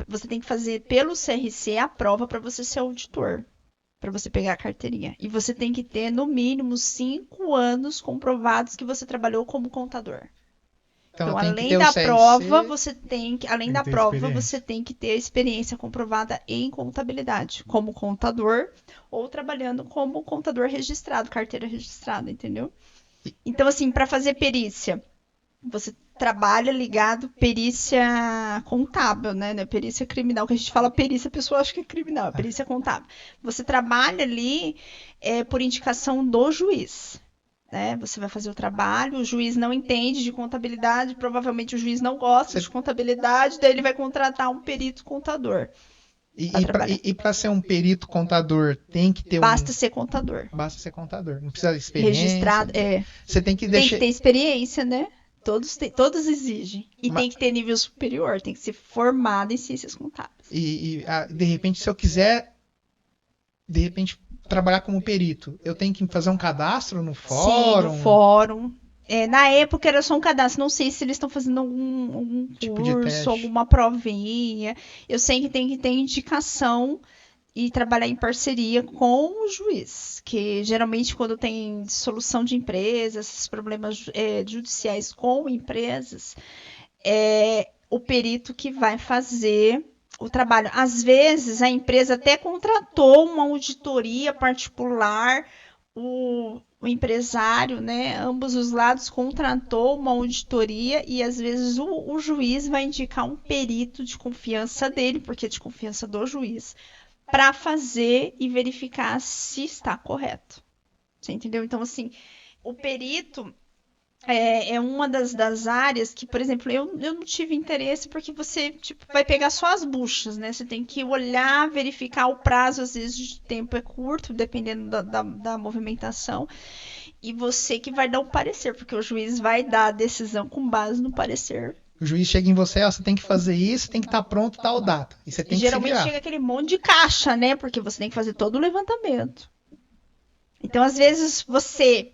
você tem que fazer pelo CRC a prova para você ser auditor. Para você pegar a carteirinha. E você tem que ter, no mínimo, 5 anos comprovados que você trabalhou como contador. Então, além da prova, você tem que ter a experiência comprovada em contabilidade, como contador ou trabalhando como contador registrado, carteira registrada, entendeu? Então, assim, para fazer perícia, você trabalha ligado perícia contábil, né? Perícia criminal, que a gente fala perícia, a pessoa acha que é criminal, é perícia contábil. Você trabalha ali por indicação do juiz. Né? Você vai fazer o trabalho, o juiz não entende de contabilidade, provavelmente o juiz não gosta de contabilidade, daí ele vai contratar um perito contador. E para ser um perito contador, tem que ter Basta ser contador. Basta ser contador. Não precisa de experiência. Registrado, Você tem que ter experiência, né? Todos exigem. E tem que ter nível superior, tem que ser formado em ciências contábeis. De repente, se eu quiser, trabalhar como perito, eu tenho que fazer um cadastro no fórum? Sim, no fórum. Na época era só um cadastro, não sei se eles estão fazendo algum tipo curso, alguma provinha. Eu sei que tem que ter indicação e trabalhar em parceria com o juiz, que geralmente quando tem dissolução de empresas, esses problemas judiciais com empresas, é o perito que vai fazer o trabalho. Às vezes a empresa até contratou uma auditoria particular, o empresário, né, ambos os lados contratou uma auditoria e às vezes o juiz vai indicar um perito de confiança dele, porque é de confiança do juiz, para fazer e verificar se está correto. Você entendeu? Então, assim, o perito é uma das áreas que, por exemplo, eu não tive interesse porque você vai pegar só as buchas, né? Você tem que olhar, verificar o prazo, às vezes de tempo é curto, dependendo da movimentação, e você que vai dar o parecer, porque o juiz vai dar a decisão com base no parecer. O juiz chega em você, você tem que fazer isso, tem que estar pronto tal data. E você tem geralmente chega aquele monte de caixa, né? Porque você tem que fazer todo o levantamento. Então, às vezes, você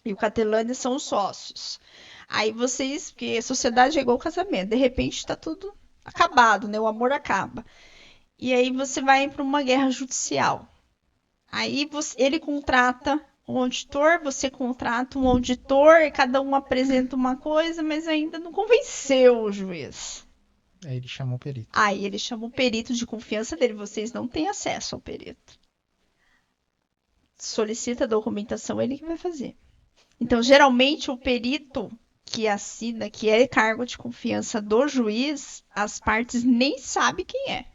e o Catelândia são os sócios. Aí vocês, porque a sociedade é igual casamento, de repente está tudo acabado, né? O amor acaba. E aí você vai para uma guerra judicial. Aí ele contrata um auditor, você contrata um auditor, e cada um apresenta uma coisa, mas ainda não convenceu o juiz. Aí ele chamou o perito. Aí ele chama o perito de confiança dele. Vocês não têm acesso ao perito. Solicita a documentação, ele que vai fazer. Então, geralmente, o perito que assina, que é cargo de confiança do juiz, as partes nem sabem quem é.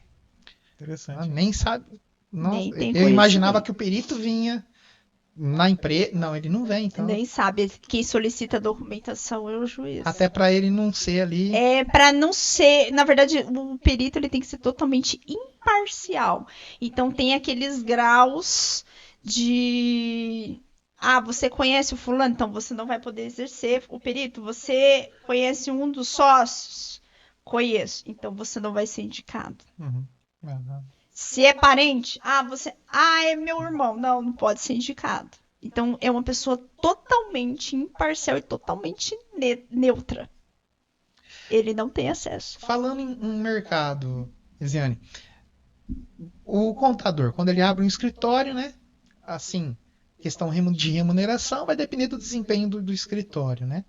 Interessante. Nem sabe. Nossa, Nem tem eu imaginava conhecimento. que o perito vinha na empresa. Não, ele não vem, então. Nem sabe. Quem solicita a documentação é o juiz. Até para ele não ser ali. É para não ser, na verdade, o perito ele tem que ser totalmente imparcial. Então tem aqueles graus de você conhece o fulano, então você não vai poder exercer o perito. Você conhece um dos sócios? Conheço, então você não vai ser indicado. Uhum. Se é parente, é meu irmão, não pode ser indicado. Então é uma pessoa totalmente imparcial e totalmente neutra. Ele não tem acesso. Falando em mercado, Isiane, o contador, quando ele abre um escritório, né? Assim, questão de remuneração vai depender do desempenho do escritório, né?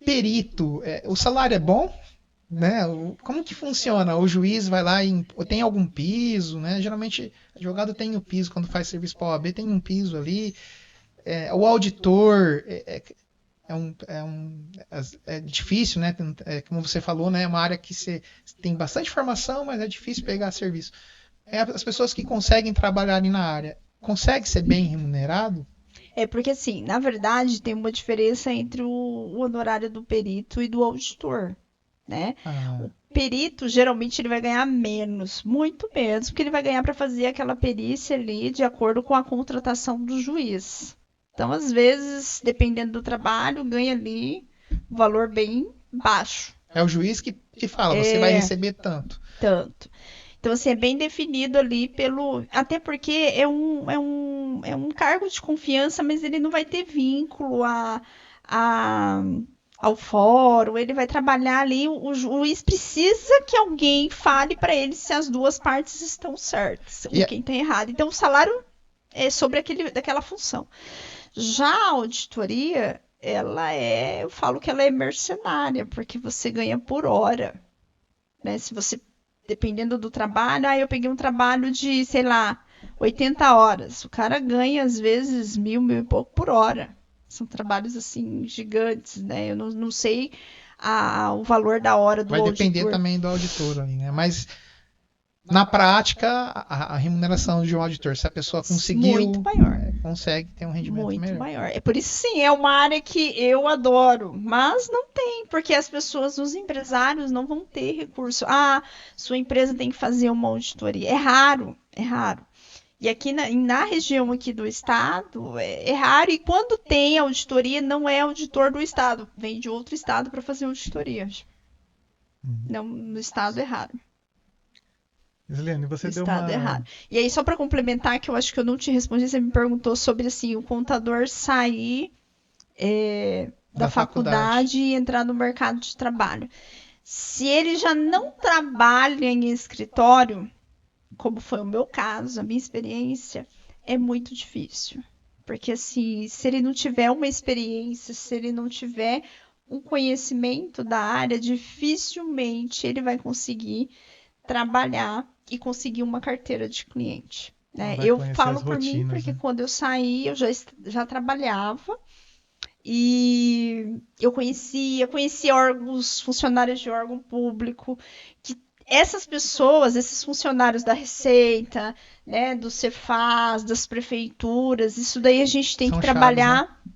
Perito, o salário é bom, né? Como que funciona? O juiz vai lá e tem algum piso, né? Geralmente, advogado tem o piso quando faz serviço para a OAB, tem um piso ali. O auditor é difícil, né? Como você falou, né? É uma área que você tem bastante formação, mas é difícil pegar serviço. As pessoas que conseguem trabalhar ali na área, consegue ser bem remunerado? Porque assim, na verdade, tem uma diferença entre o honorário do perito e do auditor, né? O perito, geralmente, ele vai ganhar menos, muito menos, porque ele vai ganhar para fazer aquela perícia ali de acordo com a contratação do juiz. Então, às vezes, dependendo do trabalho, ganha ali um valor bem baixo. É o juiz que fala, você vai receber tanto. Tanto. Então, assim, é bem definido ali até porque é um cargo de confiança, mas ele não vai ter vínculo ao fórum, ele vai trabalhar ali, o juiz precisa que alguém fale para ele se as duas partes estão certas, ou quem está errado. Então, o salário é sobre daquela função. Já a auditoria, eu falo que ela é mercenária, porque você ganha por hora, né? Se você, dependendo do trabalho, eu peguei um trabalho de, sei lá, 80 horas, o cara ganha às vezes 1.000 e pouco por hora. São trabalhos assim gigantes, né? Eu não sei o valor da hora do auditor. Vai depender também do auditor ali, né? Mas na prática, a remuneração de um auditor, se a pessoa conseguiu, muito maior. Consegue ter um rendimento muito melhor. maior. É por isso, sim, é uma área que eu adoro, mas não tem, porque as pessoas, os empresários, não vão ter recurso. Sua empresa tem que fazer uma auditoria. É raro, é raro. E aqui na região aqui do estado, é raro, e quando tem auditoria, não é auditor do estado, vem de outro estado para fazer auditoria. Não, no estado é raro. Islene, você deu estado errado. E aí, só para complementar, que eu acho que eu não te respondi, você me perguntou sobre assim, o contador sair da faculdade e entrar no mercado de trabalho. Se ele já não trabalha em escritório, como foi o meu caso, a minha experiência, é muito difícil. Porque assim, se ele não tiver uma experiência, se ele não tiver um conhecimento da área, dificilmente ele vai conseguir trabalhar e conseguir uma carteira de cliente. Né? Eu falo por mim, porque quando eu saí, eu já trabalhava e eu conhecia órgãos, funcionários de órgão público, que essas pessoas, esses funcionários da Receita, né, do Cefaz, das prefeituras, isso daí a gente tem que trabalhar, chaves, né?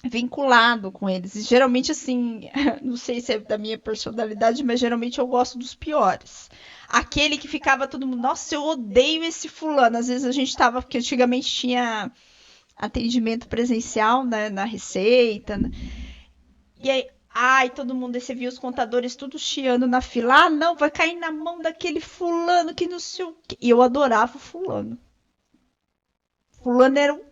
Vinculado com eles. E geralmente, assim, não sei se é da minha personalidade, mas geralmente eu gosto dos piores. Aquele que ficava todo mundo, nossa, eu odeio esse fulano. Às vezes a gente tava, porque antigamente tinha atendimento presencial, né, na Receita. Né? E aí, todo mundo, você viu os contadores tudo chiando na fila. Não, vai cair na mão daquele fulano que não sei o quê. E eu adorava o fulano. Fulano era um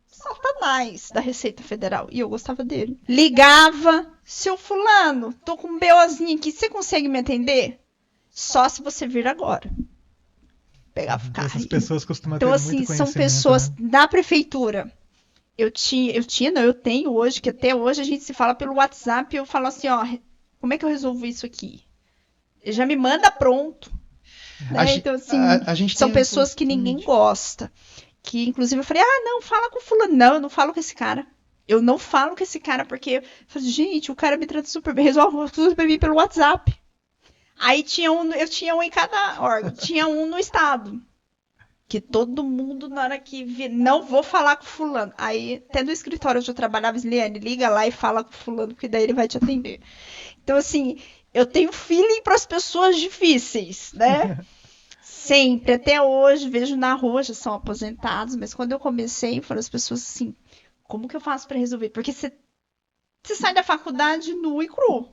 satanás da Receita Federal. E eu gostava dele. Ligava, seu fulano, tô com um BOzinho aqui, você consegue me atender? Só se você vir agora. Pegava o carro. Essas pessoas costumam ter muito conhecimento. Então, assim, são pessoas da prefeitura. Eu tenho hoje, que até hoje a gente se fala pelo WhatsApp, eu falo assim, Como é que eu resolvo isso aqui? Já me manda pronto. Né? Então, assim, a gente são tem pessoas que ninguém gosta. Que, inclusive, eu falei, não, fala com fulano. Não, eu não falo com esse cara. Eu não falo com esse cara, porque eu falei, gente, o cara me trata super bem, resolve tudo pra mim pelo WhatsApp. Aí eu tinha um em cada órgão, tinha um no estado. Que todo mundo, na hora que vê, não vou falar com fulano. Aí, até no escritório onde eu trabalhava, Sliane, liga lá e fala com fulano, porque daí ele vai te atender. Então, assim, eu tenho feeling para as pessoas difíceis, né? Sempre, até hoje, vejo na rua, já são aposentados, mas quando eu comecei, foram as pessoas assim, como que eu faço para resolver? Porque você sai da faculdade nu e cru.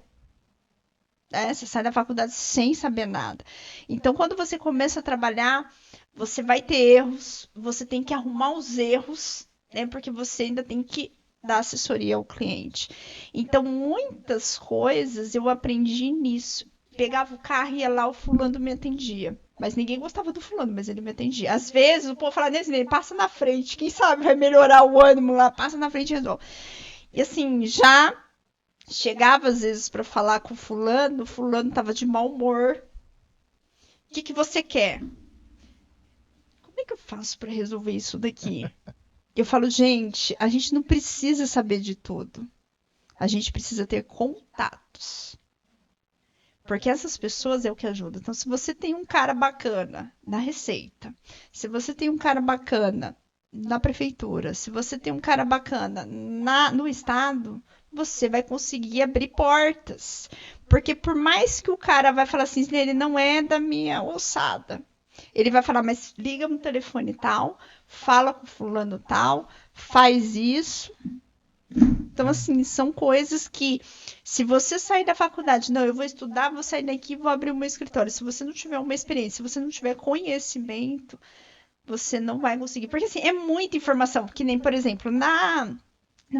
Né? Você sai da faculdade sem saber nada. Então, quando você começa a trabalhar, você vai ter erros, você tem que arrumar os erros, né? Porque você ainda tem que dar assessoria ao cliente. Então, muitas coisas eu aprendi nisso. Pegava o carro e ia lá, o fulano me atendia. Mas ninguém gostava do fulano, mas ele me atendia. Às vezes o povo falava nesse, passa na frente, quem sabe vai melhorar o ânimo lá, passa na frente e resolve. E assim, já chegava às vezes para falar com o fulano tava de mau humor. O que você quer? Como é que eu faço para resolver isso daqui? Eu falo, gente, a gente não precisa saber de tudo. A gente precisa ter contatos. Porque essas pessoas é o que ajuda. Então, se você tem um cara bacana na Receita, se você tem um cara bacana na prefeitura, se você tem um cara bacana no estado, você vai conseguir abrir portas. Porque por mais que o cara vai falar assim, ele não é da minha ossada. Ele vai falar, mas liga no telefone tal, fala com fulano tal, faz isso. Então, assim, são coisas que, se você sair da faculdade, não, eu vou estudar, vou sair daqui e vou abrir o meu escritório. Se você não tiver uma experiência, se você não tiver conhecimento, você não vai conseguir. Porque, assim, é muita informação. Que nem, por exemplo, na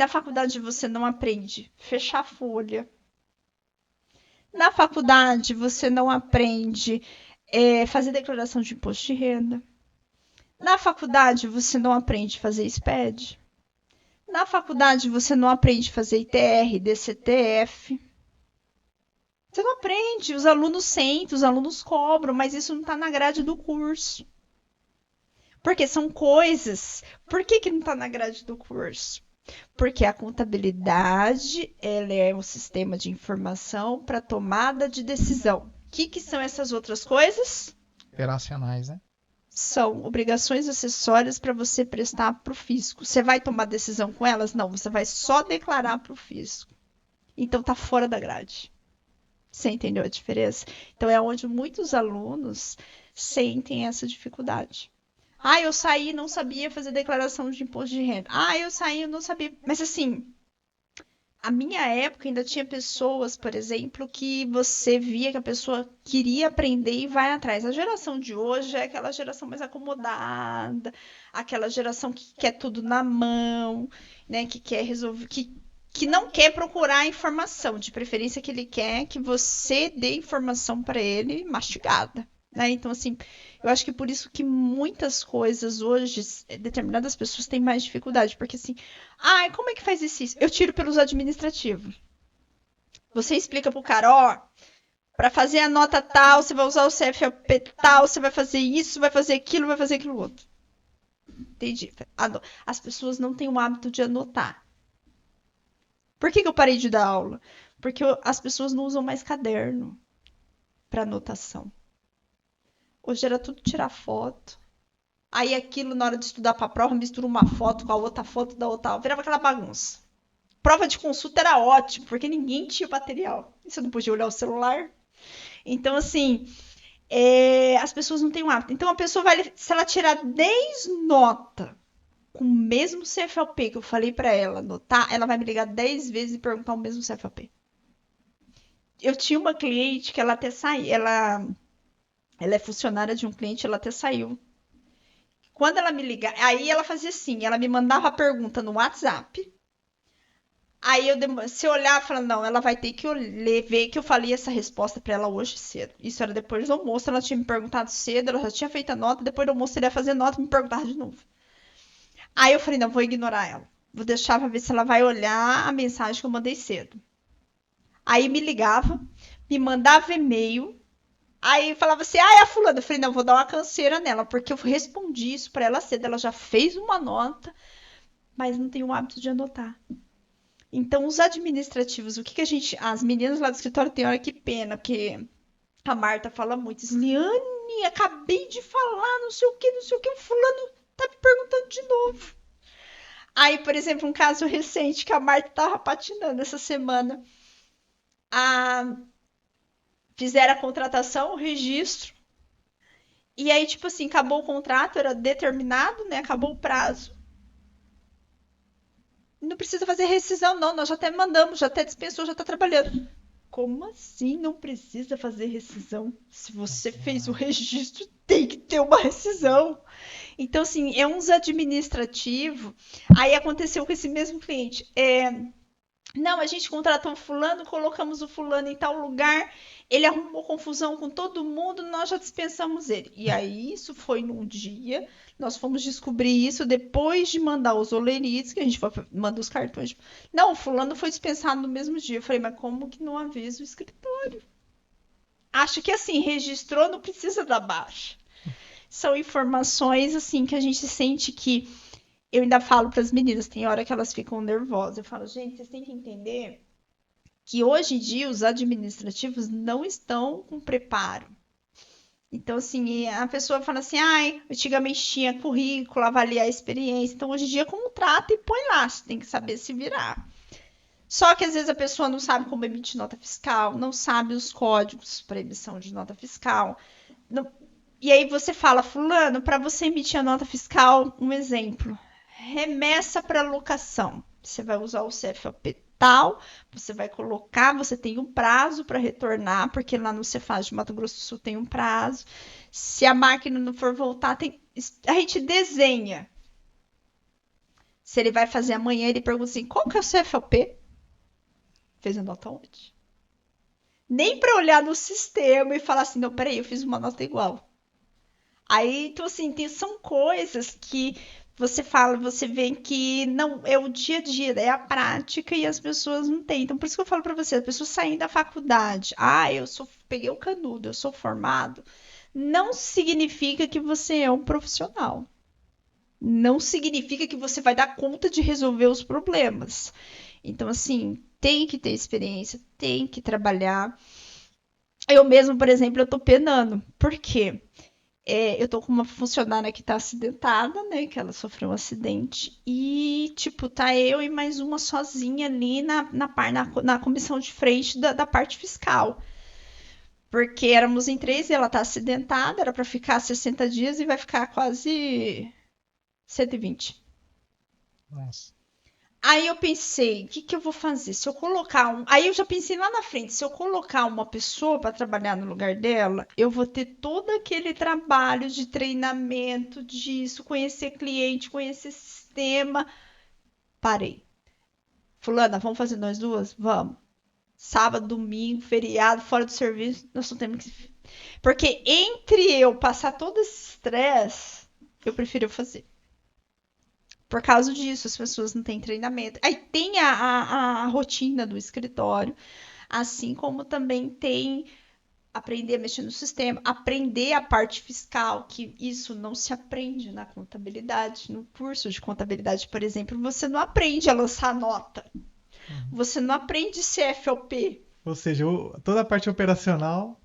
faculdade você não aprende fechar folha. Na faculdade você não aprende fazer declaração de imposto de renda. Na faculdade você não aprende fazer SPED. Na faculdade você não aprende a fazer ITR, DCTF. Você não aprende, os alunos sentem, os alunos cobram, mas isso não está na grade do curso. Porque são coisas. Por que não está na grade do curso? Porque a contabilidade ela é um sistema de informação para tomada de decisão. O que são essas outras coisas? Operacionais, né? São obrigações acessórias para você prestar para o fisco. Você vai tomar decisão com elas? Não, você vai só declarar para o fisco. Então tá fora da grade. Você entendeu a diferença? Então é onde muitos alunos sentem essa dificuldade. Eu saí e não sabia fazer declaração de imposto de renda. Eu saí e não sabia. Mas assim, a minha época ainda tinha pessoas, por exemplo, que você via que a pessoa queria aprender e vai atrás. A geração de hoje é aquela geração mais acomodada, aquela geração que quer tudo na mão, né? Que quer resolver, que não quer procurar informação, de preferência que ele quer que você dê informação para ele mastigada. Né? Então, assim, eu acho que por isso que muitas coisas hoje, determinadas pessoas têm mais dificuldade, porque assim, como é que faz isso? Eu tiro pelos administrativos. Você explica pro cara, para fazer a nota tal, você vai usar o CFP tal, você vai fazer isso, vai fazer aquilo outro. Entendi. As pessoas não têm o hábito de anotar. Por que eu parei de dar aula? Porque as pessoas não usam mais caderno para anotação. Hoje era tudo tirar foto. Aí aquilo, na hora de estudar para a prova, mistura uma foto com a outra foto da outra. Virava aquela bagunça. Prova de consulta era ótimo, porque ninguém tinha material. E você não podia olhar o celular. Então, assim, as pessoas não têm um hábito. Então, a pessoa vai, se ela tirar 10 notas com o mesmo CFLP que eu falei para ela anotar, ela vai me ligar 10 vezes e perguntar o mesmo CFLP. Eu tinha uma cliente que ela até saiu, ela é funcionária de um cliente, ela até saiu. Quando ela me ligava, aí ela fazia assim, ela me mandava a pergunta no WhatsApp. Aí se eu olhar, falando, não, ela vai ter que ver que eu falei essa resposta para ela hoje cedo. Isso era depois do almoço, ela tinha me perguntado cedo, ela já tinha feito a nota, depois do almoço ele ia fazer nota e me perguntava de novo. Aí eu falei, não, vou ignorar ela. Vou deixar pra ver se ela vai olhar a mensagem que eu mandei cedo. Aí me ligava, me mandava e-mail, aí falava assim, ah, é a fulana. Eu falei, não, vou dar uma canseira nela, porque eu respondi isso pra ela cedo, ela já fez uma nota, mas não tem o hábito de anotar. Então, os administrativos, o que que a gente... As meninas lá do escritório têm hora que pena, porque a Marta fala muito, Liane, acabei de falar, não sei o que, o fulano tá me perguntando de novo. Aí, por exemplo, um caso recente que a Marta tava patinando essa semana. Fizeram a contratação, o registro, e aí, tipo assim, acabou o contrato, era determinado, né? Acabou o prazo. Não precisa fazer rescisão, não. Nós já até mandamos, já até dispensou, já tá trabalhando. Como assim não precisa fazer rescisão? Se você fez o registro, tem que ter uma rescisão. Então, assim, é uns administrativos. Aí aconteceu com esse mesmo cliente. Não, a gente contratou um fulano, colocamos o fulano em tal lugar, ele arrumou confusão com todo mundo, nós já dispensamos ele. E aí, isso foi num dia, nós fomos descobrir isso depois de mandar os olerites, que a gente manda os cartões. Não, o fulano foi dispensado no mesmo dia. Eu falei, mas como que não avisa o escritório? Acho que assim, registrou, não precisa dar baixa. São informações assim que a gente sente que eu ainda falo para as meninas, tem hora que elas ficam nervosas. Eu falo, gente, vocês têm que entender que hoje em dia os administrativos não estão com preparo. Então, assim, a pessoa fala assim, ai, antigamente tinha currículo, avaliar a experiência. Então, hoje em dia, contrata e põe lá, você tem que saber se virar. Só que às vezes a pessoa não sabe como emitir nota fiscal, não sabe os códigos para emissão de nota fiscal. Não... E aí você fala, fulano, para você emitir a nota fiscal, um exemplo, remessa para locação. Você vai usar o CFOP tal, você vai colocar, você tem um prazo para retornar, porque lá no Cefaz de Mato Grosso do Sul tem um prazo. Se a máquina não for voltar, a gente desenha. Se ele vai fazer amanhã, ele pergunta assim, qual que é o CFOP? Fez a nota onde? Nem para olhar no sistema e falar assim, não, peraí, eu fiz uma nota igual. Aí, então, assim, são coisas que você fala, você vê que não é o dia a dia, é a prática e as pessoas não têm. Então, por isso que eu falo para você, as pessoas saem da faculdade, peguei o canudo, eu sou formado, não significa que você é um profissional. Não significa que você vai dar conta de resolver os problemas. Então, assim, tem que ter experiência, tem que trabalhar. Eu mesmo, por exemplo, eu tô penando. Por quê? Eu tô com uma funcionária que tá acidentada, né? Que ela sofreu um acidente. E, tipo, tá eu e mais uma sozinha ali na comissão de frente da parte fiscal. Porque éramos em 3 e ela tá acidentada, era pra ficar 60 dias e vai ficar quase 120. Nossa. Aí eu pensei, o que que eu vou fazer? Se eu colocar Aí eu já pensei lá na frente, se eu colocar uma pessoa para trabalhar no lugar dela, eu vou ter todo aquele trabalho de treinamento disso, conhecer cliente, conhecer sistema. Parei. Fulana, vamos fazer nós duas? Vamos. Sábado, domingo, feriado, fora do serviço, nós só temos que... Porque entre eu passar todo esse estresse, eu prefiro fazer. Por causa disso, as pessoas não têm treinamento. Aí tem a rotina do escritório, assim como também tem aprender a mexer no sistema, aprender a parte fiscal, que isso não se aprende na contabilidade. No curso de contabilidade, por exemplo, você não aprende a lançar nota. Você não aprende CFOP. Ou seja, toda a parte operacional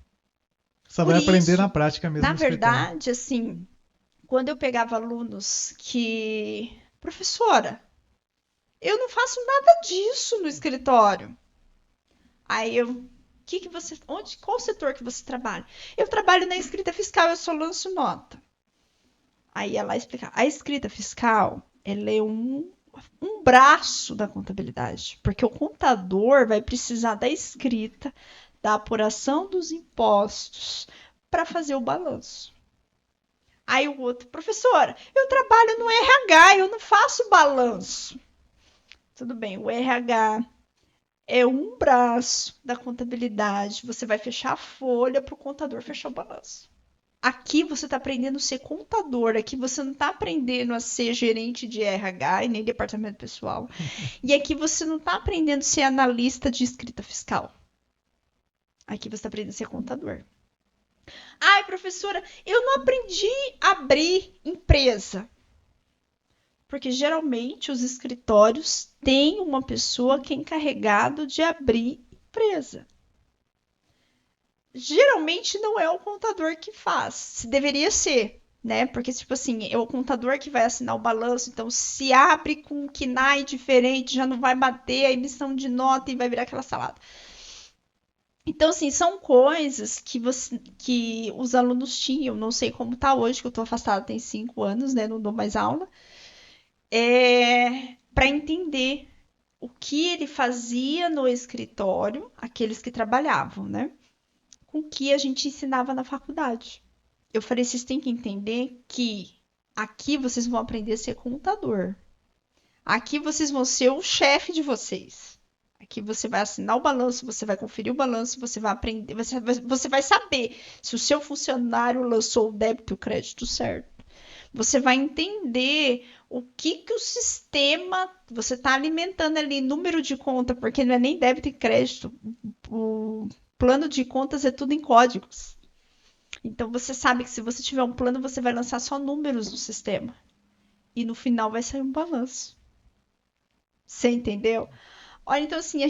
só vai aprender na prática mesmo. Na no escritório. verdade, assim, quando eu pegava alunos que... Professora, eu não faço nada disso no escritório. Aí eu... Qual setor que você trabalha? Eu trabalho na escrita fiscal, eu só lanço nota. Aí ela explica. A escrita fiscal, ela é um braço da contabilidade. Porque o contador vai precisar da escrita, da apuração dos impostos para fazer o balanço. Aí o outro, professora, eu trabalho no RH, eu não faço balanço. Tudo bem, o RH é um braço da contabilidade. Você vai fechar a folha para o contador fechar o balanço. Aqui você está aprendendo a ser contador, aqui você não está aprendendo a ser gerente de RH e nem departamento pessoal. E aqui você não está aprendendo a ser analista de escrita fiscal. Aqui você está aprendendo a ser contador. Ai, professora, eu não aprendi a abrir empresa. Porque geralmente os escritórios têm uma pessoa que é encarregado de abrir empresa. Geralmente não é o contador que faz. Se deveria ser, né? Porque, tipo assim, é o contador que vai assinar o balanço. Então, se abre com um KNAI diferente, já não vai bater a emissão de nota e vai virar aquela salada. Então, assim, são coisas que os alunos tinham. Não sei como tá hoje, que eu tô afastada tem 5 anos, né? Não dou mais aula. Para entender o que ele fazia no escritório, aqueles que trabalhavam, né? Com o que a gente ensinava na faculdade. Eu falei, vocês têm que entender que aqui vocês vão aprender a ser contador. Aqui vocês vão ser o chefe de vocês. Aqui você vai assinar o balanço, você vai conferir o balanço, você vai aprender, você vai saber se o seu funcionário lançou o débito e o crédito certo. Você vai entender o que o sistema, você está alimentando ali número de conta, porque não é nem débito e crédito. O plano de contas é tudo em códigos. Então você sabe que se você tiver um plano, você vai lançar só números no sistema. E no final vai sair um balanço. Você entendeu? Olha, então assim,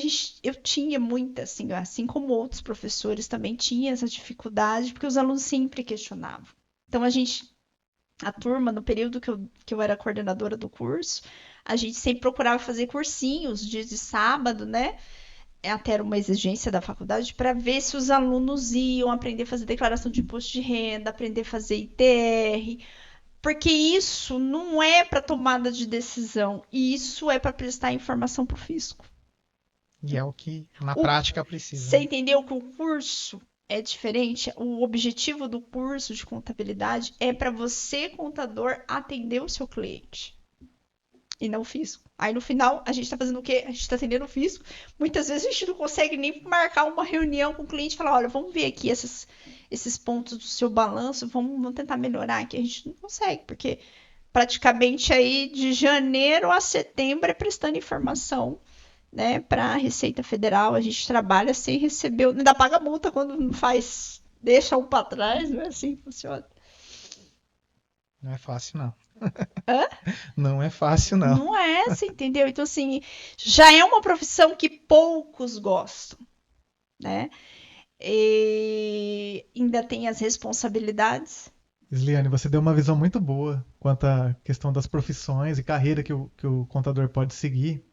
eu tinha muita, assim como outros professores também tinha essa dificuldade, porque os alunos sempre questionavam. Então a turma, no período que eu era coordenadora do curso, a gente sempre procurava fazer cursinhos, dias de sábado, né? Até era uma exigência da faculdade, para ver se os alunos iam aprender a fazer declaração de imposto de renda, aprender a fazer ITR, porque isso não é para tomada de decisão, isso é para prestar informação para o fisco. E é o que na prática precisa. Você entendeu que o curso é diferente? O objetivo do curso de contabilidade é para você, contador, atender o seu cliente. E não o fisco. Aí no final, a gente está fazendo o quê? A gente está atendendo o fisco. Muitas vezes a gente não consegue nem marcar uma reunião com o cliente e falar, olha, vamos ver aqui esses pontos do seu balanço, vamos tentar melhorar aqui. A gente não consegue, porque praticamente aí de janeiro a setembro é prestando informação, né, para a Receita Federal. A gente trabalha sem receber, ainda paga multa quando não faz, deixa um para trás, não é assim que funciona. Não é fácil, não. Hã? Não é fácil, não. Não é, você entendeu? Então, assim, já é uma profissão que poucos gostam, né? E ainda tem as responsabilidades. Isliane, você deu uma visão muito boa quanto à questão das profissões e carreira que o contador pode seguir.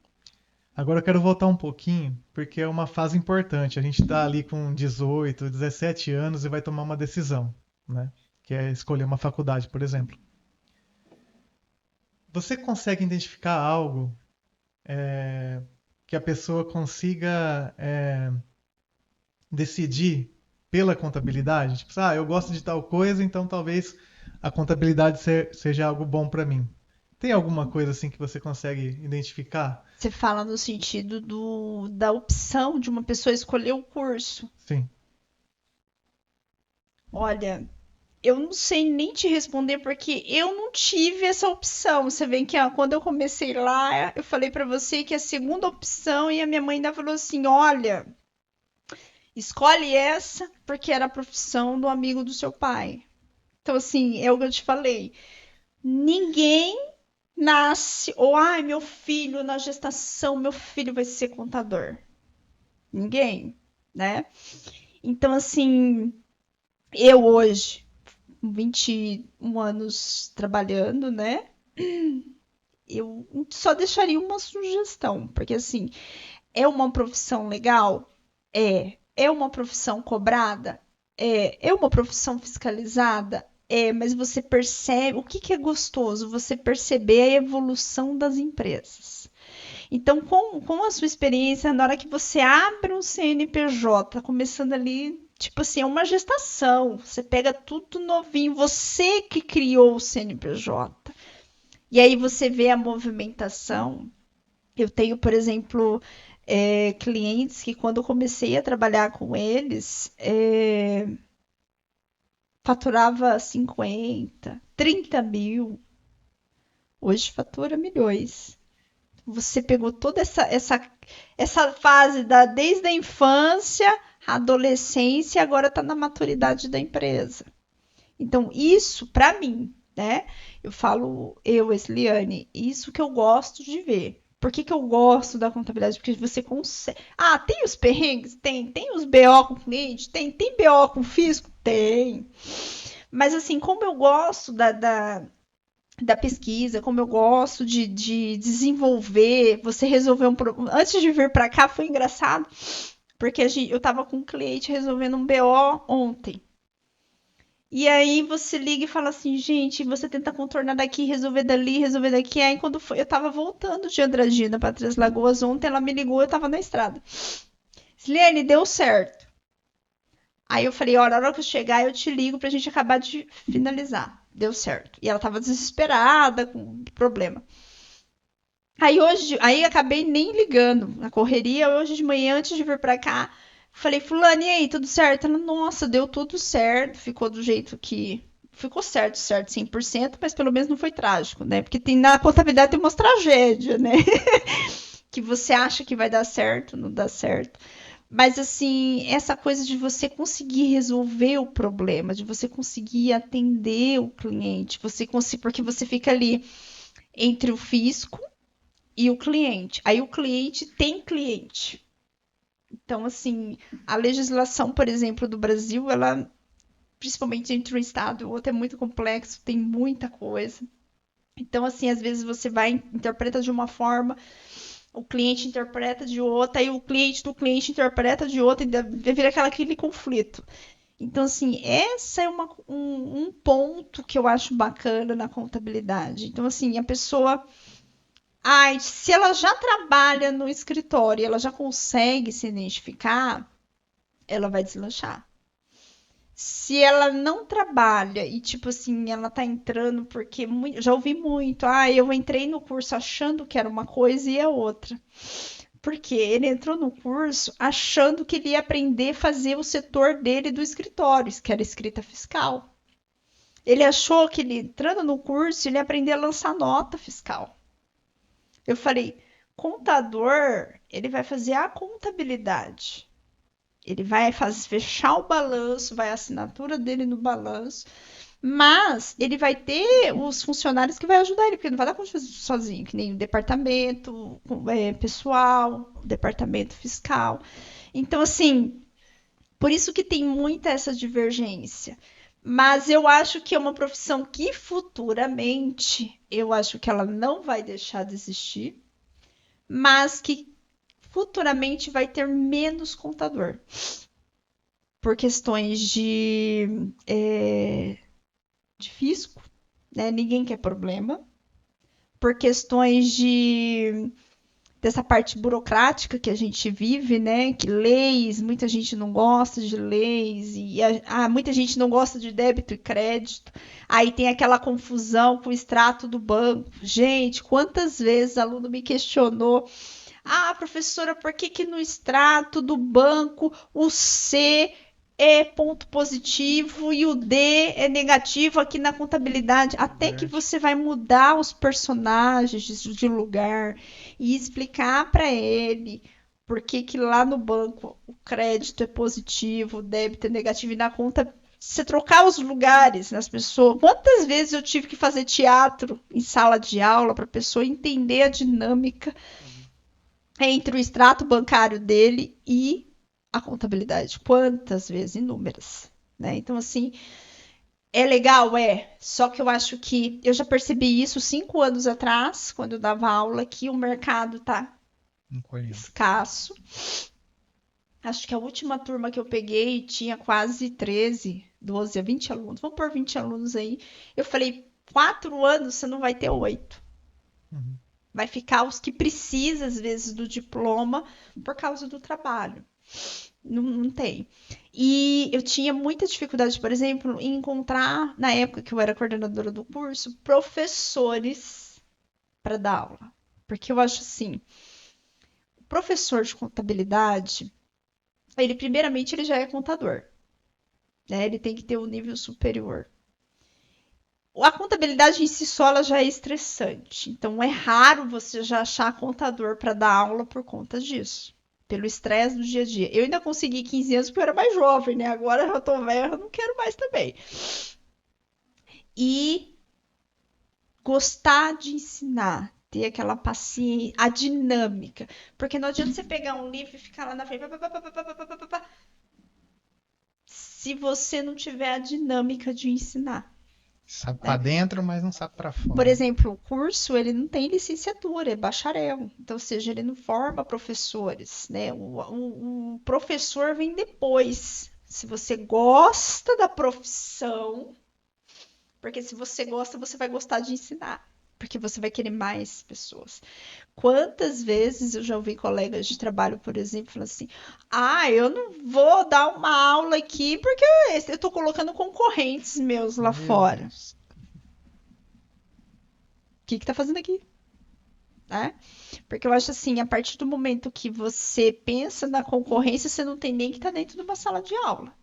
Agora eu quero voltar um pouquinho, porque é uma fase importante. A gente está ali com 18, 17 anos e vai tomar uma decisão, né? Que é escolher uma faculdade, por exemplo. Você consegue identificar algo que a pessoa consiga decidir pela contabilidade? Tipo, eu gosto de tal coisa, então talvez a contabilidade seja algo bom para mim. Tem alguma coisa assim que você consegue identificar? Você fala no sentido da opção de uma pessoa escolher o curso. Sim. Olha, eu não sei nem te responder porque eu não tive essa opção. Você vê que quando eu comecei lá, eu falei para você que a segunda opção e a minha mãe ainda falou assim: olha, escolhe essa porque era a profissão do amigo do seu pai. Então, assim, é o que eu te falei. Ninguém nasce, ou ai, meu filho na gestação, meu filho vai ser contador. Ninguém, né? Então, assim, eu hoje, com 21 anos trabalhando, né? Eu só deixaria uma sugestão, porque assim, é uma profissão legal? É uma profissão cobrada? É uma profissão fiscalizada? Mas você percebe, o que é gostoso? Você perceber a evolução das empresas. Então, com a sua experiência, na hora que você abre um CNPJ, tá começando ali, tipo assim, é uma gestação. Você pega tudo novinho, você que criou o CNPJ. E aí você vê a movimentação. Eu tenho, por exemplo, clientes que quando eu comecei a trabalhar com eles, faturava 50, 30 mil. Hoje fatura milhões. Você pegou toda essa fase desde a infância a adolescência e agora está na maturidade da empresa. Então, isso, para mim, né? Eu falo, Esliane, isso que eu gosto de ver. Por que eu gosto da contabilidade? Porque você consegue. Ah, tem os perrengues? Tem. Tem os BO com cliente? Tem. Tem BO com fisco? Tem. Mas, assim, como eu gosto da pesquisa, como eu gosto de desenvolver, você resolver um problema. Antes de vir para cá foi engraçado, porque eu estava com um cliente resolvendo um BO ontem. E aí você liga e fala assim, gente, você tenta contornar daqui, resolver dali, resolver daqui. Aí quando foi, eu tava voltando de Andradina para Três Lagoas ontem, ela me ligou, eu tava na estrada. Silene, deu certo. Aí eu falei, olha, na hora que eu chegar, eu te ligo pra gente acabar de finalizar. Deu certo. E ela tava desesperada, com problema. Aí acabei nem ligando na correria. Hoje de manhã, antes de vir pra cá, falei, fulano, e aí, tudo certo? Ela, nossa, deu tudo certo, ficou do jeito que... Ficou certo 100%, mas pelo menos não foi trágico, né? Porque na contabilidade tem umas tragédias, né? Que você acha que vai dar certo, não dá certo. Mas assim, essa coisa de você conseguir resolver o problema, de você conseguir atender o cliente, porque você fica ali entre o fisco e o cliente. Aí o cliente tem cliente. Então, assim, a legislação, por exemplo, do Brasil, ela, principalmente entre um estado e o outro, é muito complexo, tem muita coisa. Então, assim, às vezes você vai, interpreta de uma forma, o cliente interpreta de outra, e o cliente do cliente interpreta de outra, e vira aquele conflito. Então, assim, essa é um ponto que eu acho bacana na contabilidade. Então, assim, a pessoa. Ai, se ela já trabalha no escritório, ela já consegue se identificar, ela vai deslanchar. Se ela não trabalha e, tipo assim, ela tá entrando porque já ouvi muito, eu entrei no curso achando que era uma coisa e é outra. Porque ele entrou no curso achando que ele ia aprender a fazer o setor dele do escritório, que era escrita fiscal. Ele achou que ele entrando no curso, ele ia aprender a lançar nota fiscal. Eu falei, contador, ele vai fazer a contabilidade. Ele vai fechar o balanço, vai a assinatura dele no balanço, mas ele vai ter os funcionários que vai ajudar ele, porque ele não vai dar conta de fazer isso sozinho, que nem o departamento pessoal, o departamento fiscal. Então, assim, por isso que tem muita essa divergência. Mas eu acho que é uma profissão que futuramente, eu acho que ela não vai deixar de existir, mas que futuramente vai ter menos contador. Por questões de fisco, né? Ninguém quer problema. Por questões dessa parte burocrática que a gente vive, né? Que leis, muita gente não gosta de leis, e muita gente não gosta de débito e crédito. Aí tem aquela confusão com o extrato do banco. Gente, quantas vezes aluno me questionou: professora, por que no extrato do banco o C é ponto positivo e o D é negativo aqui na contabilidade? Até que você vai mudar os personagens de lugar e explicar para ele por que lá no banco o crédito é positivo, o débito é negativo, e na conta você trocar os lugares nas pessoas. Quantas vezes eu tive que fazer teatro em sala de aula para a pessoa entender a dinâmica entre o extrato bancário dele e a contabilidade? Quantas vezes? Inúmeras. Né? Então, assim, é legal? É. Só que eu acho que eu já percebi isso 5 anos atrás, quando eu dava aula, que o mercado tá escasso. Acho que a última turma que eu peguei tinha quase 13, 12 a 20 alunos. Vamos pôr 20 alunos aí. Eu falei, 4 anos você não vai ter 8. Uhum. Vai ficar os que precisam, às vezes, do diploma por causa do trabalho. Não tem. E eu tinha muita dificuldade, por exemplo, em encontrar, na época que eu era coordenadora do curso, professores para dar aula. Porque eu acho assim, o professor de contabilidade, ele primeiramente ele já é contador. Né? Ele tem que ter um nível superior. A contabilidade em si só ela já é estressante. Então é raro você já achar contador para dar aula por conta disso. pelo estresse do dia a dia. Eu ainda consegui 15 anos porque eu era mais jovem, né? Agora eu tô velha, eu não quero mais também. E gostar de ensinar, ter aquela paciência, a dinâmica. Porque não adianta você pegar um livro e ficar lá na frente, se você não tiver a dinâmica de ensinar. Sabe Né? para dentro, mas não sabe para fora. Por exemplo, o curso ele não tem licenciatura, é bacharel. Então, ou seja, ele não forma professores, né? O professor vem depois. Se você gosta da profissão, porque se você gosta, você vai gostar de ensinar. Porque você vai querer mais pessoas. Quantas vezes eu já ouvi colegas de trabalho, por exemplo, falando assim: ah, eu não vou dar uma aula aqui porque eu estou colocando concorrentes meus lá Meu fora. Deus. O que está fazendo aqui? Né? Porque eu acho assim, a partir do momento que você pensa na concorrência, você não tem nem que estar dentro de uma sala de aula.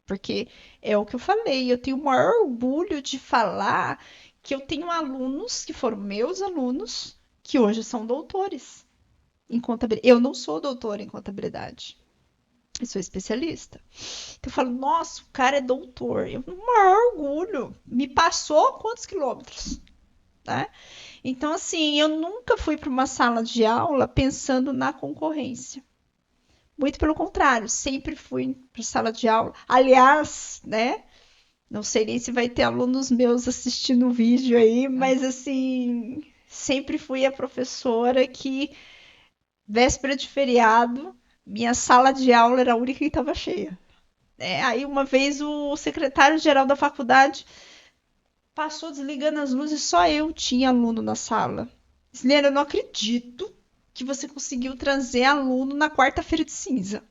Porque é o que eu falei, eu tenho o maior orgulho de falar que eu tenho alunos que foram meus alunos, que hoje são doutores em contabilidade. Eu não sou doutora em contabilidade. Eu sou especialista. Então eu falo, nossa, o cara é doutor. Eu tenho o maior orgulho. Me passou quantos quilômetros? Né? Então, assim, eu nunca fui para uma sala de aula pensando na concorrência. Muito pelo contrário, sempre fui para sala de aula. Aliás, né? Não sei nem se vai ter alunos meus assistindo o vídeo aí, mas assim, sempre fui a professora que, véspera de feriado, minha sala de aula era a única que estava cheia. Aí uma vez o secretário-geral da faculdade passou desligando as luzes, só eu tinha aluno na sala. Silene, eu não acredito que você conseguiu trazer aluno na quarta-feira de cinza.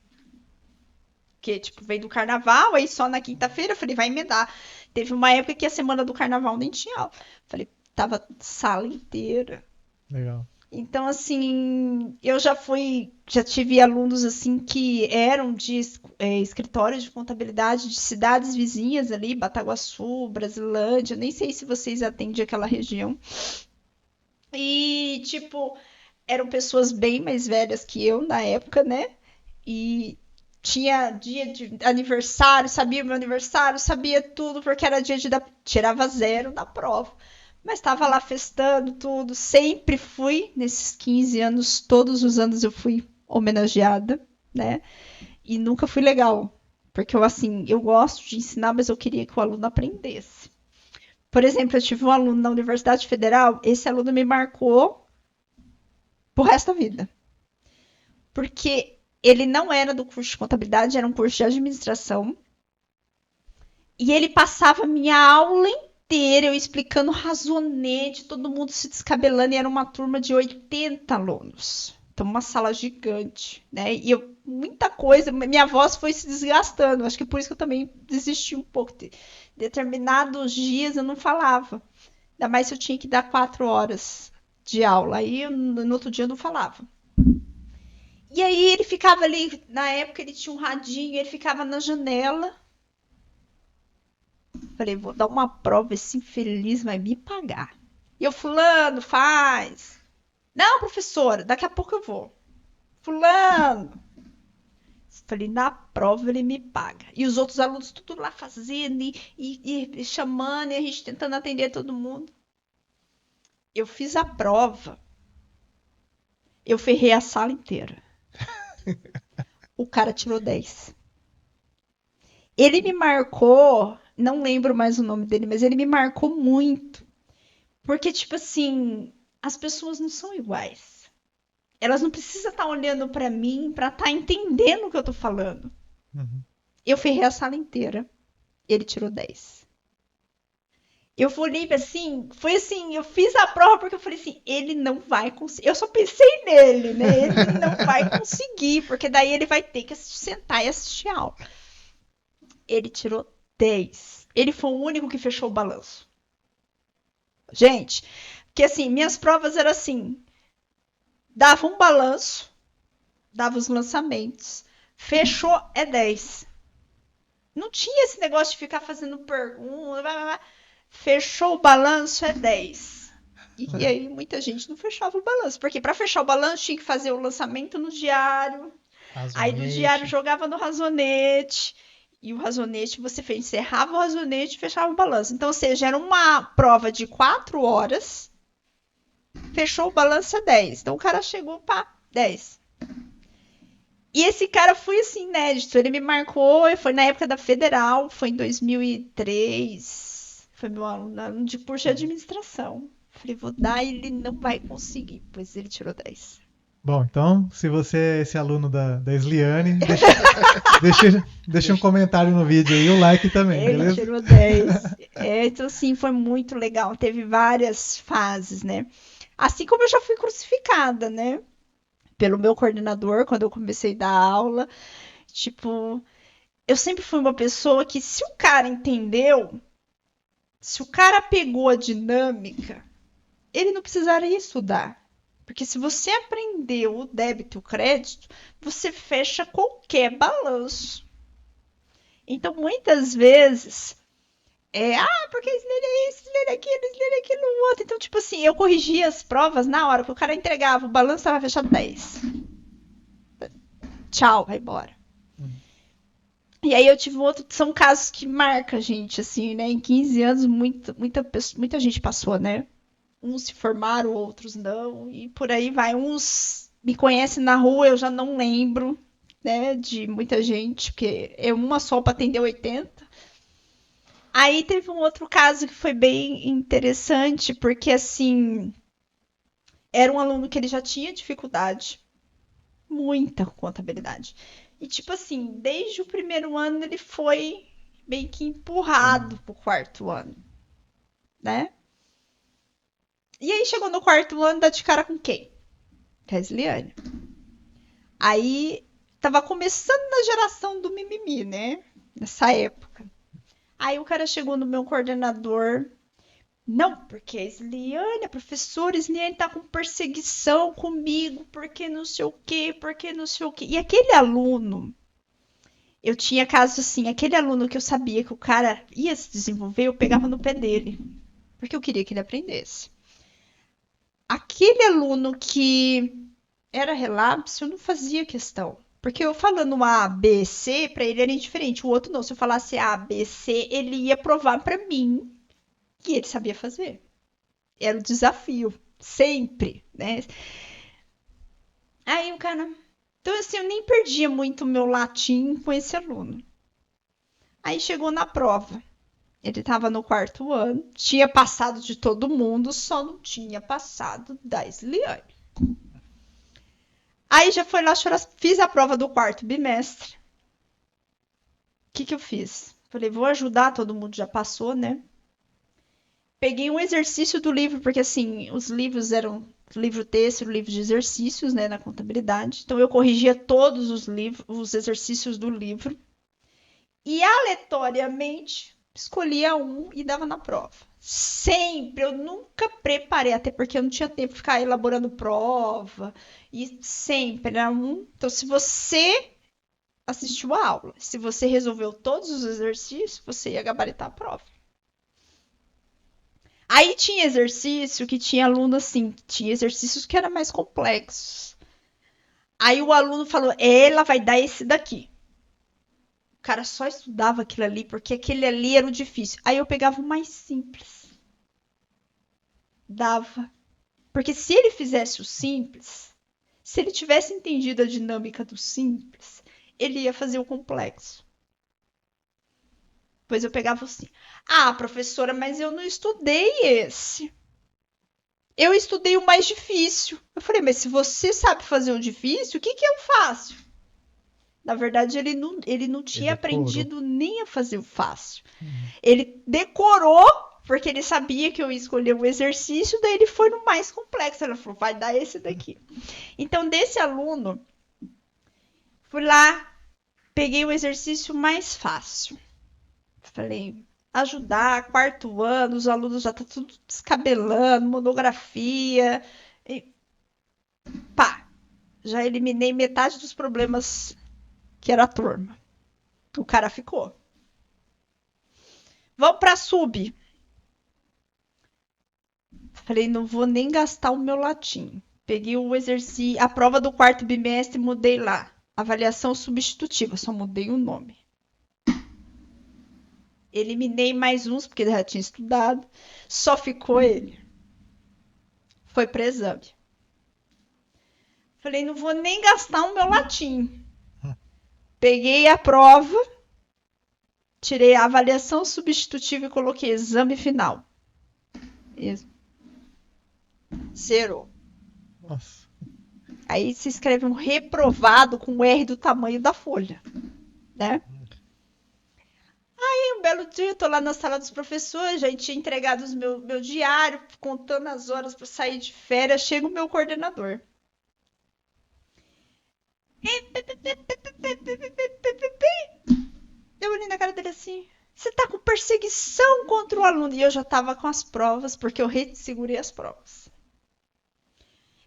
Porque, tipo, veio do carnaval, aí só na quinta-feira eu falei, vai emendar. Teve uma época que a semana do carnaval nem tinha aula. Falei, tava sala inteira. Legal. Então, assim, eu já tive alunos, assim, que eram de escritórios de contabilidade de cidades vizinhas ali, Bataguaçu, Brasilândia, nem sei se vocês atendem aquela região. E, tipo, eram pessoas bem mais velhas que eu na época, né? E tinha dia de aniversário, sabia meu aniversário, sabia tudo, porque era dia de dar. Tirava 0 na prova. Mas estava lá festando tudo. Sempre fui, nesses 15 anos, todos os anos eu fui homenageada, né? E nunca fui legal. Porque eu, assim, eu gosto de ensinar, mas eu queria que o aluno aprendesse. Por exemplo, eu tive um aluno na Universidade Federal, esse aluno me marcou pro resto da vida. Porque ele não era do curso de contabilidade, era um curso de administração. E ele passava minha aula inteira eu explicando razonete, todo mundo se descabelando, e era uma turma de 80 alunos. Então, uma sala gigante, né? E eu, muita coisa, minha voz foi se desgastando. Acho que por isso que eu também desisti um pouco. Determinados dias eu não falava. Ainda mais se eu tinha que dar 4 horas de aula. Aí, no outro dia, eu não falava. E aí ele ficava ali, na época ele tinha um radinho, ele ficava na janela. Falei, vou dar uma prova, esse infeliz vai me pagar. E eu, fulano, faz. Não, professora, daqui a pouco eu vou. Fulano. Falei, na prova ele me paga. E os outros alunos tudo lá fazendo e chamando, e a gente tentando atender todo mundo. Eu fiz a prova. Eu ferrei a sala inteira. O cara tirou 10. Ele me marcou, não lembro mais o nome dele, mas ele me marcou muito. Porque, tipo assim, as pessoas não são iguais. Elas não precisam estar olhando pra mim pra estar entendendo o que eu tô falando. Uhum. Eu ferrei a sala inteira. Ele tirou 10. Eu olhei assim, foi assim, eu fiz a prova porque eu falei assim, ele não vai conseguir. Eu só pensei nele, né? Ele não vai conseguir, porque daí ele vai ter que sentar e assistir a aula. Ele tirou 10. Ele foi o único que fechou o balanço. Gente, porque assim, minhas provas eram assim, dava um balanço, dava os lançamentos, fechou é 10. Não tinha esse negócio de ficar fazendo pergunta, blá, blá, blá. Fechou o balanço é 10. E aí muita gente não fechava o balanço, porque para fechar o balanço tinha que fazer o lançamento no diário, aí do diário Razonete. jogava no Razonete, e o Razonete encerrava o Razonete e fechava o balanço. Então, ou seja, era uma prova de 4 horas, fechou o balanço a 10. Então o cara chegou para 10. E esse cara foi assim, inédito. Ele me marcou, foi na época da Federal, foi em 2003. Foi meu aluno de curso de administração. Falei, vou dar, ele não vai conseguir, pois ele tirou 10. Bom, então, se você é esse aluno da Sliane, deixa um comentário no vídeo aí, o like também, Ele beleza? tirou 10. Então, assim, foi muito legal. Teve várias fases, né? Assim como eu já fui crucificada, né? Pelo meu coordenador, quando eu comecei a dar aula. Tipo, eu sempre fui uma pessoa que, se o cara entendeu, se o cara pegou a dinâmica, ele não precisaria estudar. Porque se você aprendeu o débito e o crédito, você fecha qualquer balanço. Então, muitas vezes, porque isso é isso, isso é aquilo, outro. Então, tipo assim, eu corrigia as provas na hora, porque o cara entregava, o balanço estava fechado 10. Tchau, vai embora. E aí eu tive outro, são casos que marcam a gente, assim, né? Em 15 anos, muita gente passou, né? Uns se formaram, outros não, e por aí vai. Uns me conhecem na rua, eu já não lembro, né? De muita gente, porque é uma só para atender 80. Aí teve um outro caso que foi bem interessante, porque assim, era um aluno que ele já tinha dificuldade, muita contabilidade. E tipo assim, desde o primeiro ano ele foi meio que empurrado pro quarto ano, né? E aí chegou no quarto ano, dá de cara com quem? Com a Sliane. Aí tava começando na geração do mimimi, né? Nessa época. Aí o cara chegou no meu coordenador. Não, porque a professora Sliane tá com perseguição comigo, porque não sei o quê, porque não sei o quê. E aquele aluno, eu tinha caso assim, aquele aluno que eu sabia que o cara ia se desenvolver, eu pegava no pé dele, porque eu queria que ele aprendesse. Aquele aluno que era relapso, eu não fazia questão. Porque eu falando A, B, C, pra ele era indiferente. O outro não. Se eu falasse A, B, C, ele ia provar pra mim que ele sabia fazer. Era o desafio. Sempre, né? Aí o cara. Então, assim, eu nem perdia muito o meu latim com esse aluno. Aí chegou na prova. Ele estava no quarto ano, tinha passado de todo mundo, só não tinha passado da Sliane. Aí já foi lá chorar, fiz a prova do quarto bimestre. O que eu fiz? Falei, vou ajudar, todo mundo já passou, né? Peguei um exercício do livro, porque assim, os livros eram livro texto, livro de exercícios, né, na contabilidade. Então eu corrigia todos os livros, os exercícios do livro e aleatoriamente escolhia um e dava na prova. Sempre, eu nunca preparei, até porque eu não tinha tempo de ficar elaborando prova. E sempre era um. Então, se você assistiu a aula, se você resolveu todos os exercícios, você ia gabaritar a prova. Aí tinha exercício que tinha aluno assim, tinha exercícios que eram mais complexos. Aí o aluno falou, ela vai dar esse daqui. O cara só estudava aquilo ali, porque aquele ali era o difícil. Aí eu pegava o mais simples. Dava. Porque se ele fizesse o simples, se ele tivesse entendido a dinâmica do simples, ele ia fazer o complexo. Pois eu pegava assim. Ah, professora, mas eu não estudei esse. Eu estudei o mais difícil. Eu falei, mas se você sabe fazer o difícil, o que é o fácil? Na verdade, ele não tinha aprendido nem a fazer o fácil. Ele decorou, porque ele sabia que eu ia escolher o exercício, daí ele foi no mais complexo. Ela falou, vai dar esse daqui. Então, desse aluno, fui lá, peguei o exercício mais fácil. Falei, ajudar, quarto ano, os alunos já estão tudo descabelando, monografia. E pá, já eliminei metade dos problemas que era a turma. O cara ficou. Vamos para sub. Falei, não vou nem gastar o meu latim. Peguei o exercício, a prova do quarto bimestre, mudei lá. Avaliação substitutiva, só mudei o nome. Eliminei mais uns, porque já tinha estudado. Só ficou ele. Foi para exame. Falei, não vou nem gastar o meu latim. Peguei a prova, tirei a avaliação substitutiva e coloquei exame final. Zerou. Nossa. Aí se escreve um reprovado com o R do tamanho da folha, né? Aí um belo dia eu tô lá na sala dos professores, já tinha entregado meu diário, contando as horas para sair de férias, chega o meu coordenador. Eu olhei na cara dele assim, você tá com perseguição contra o aluno. E eu já tava com as provas, porque eu ressegurei as provas.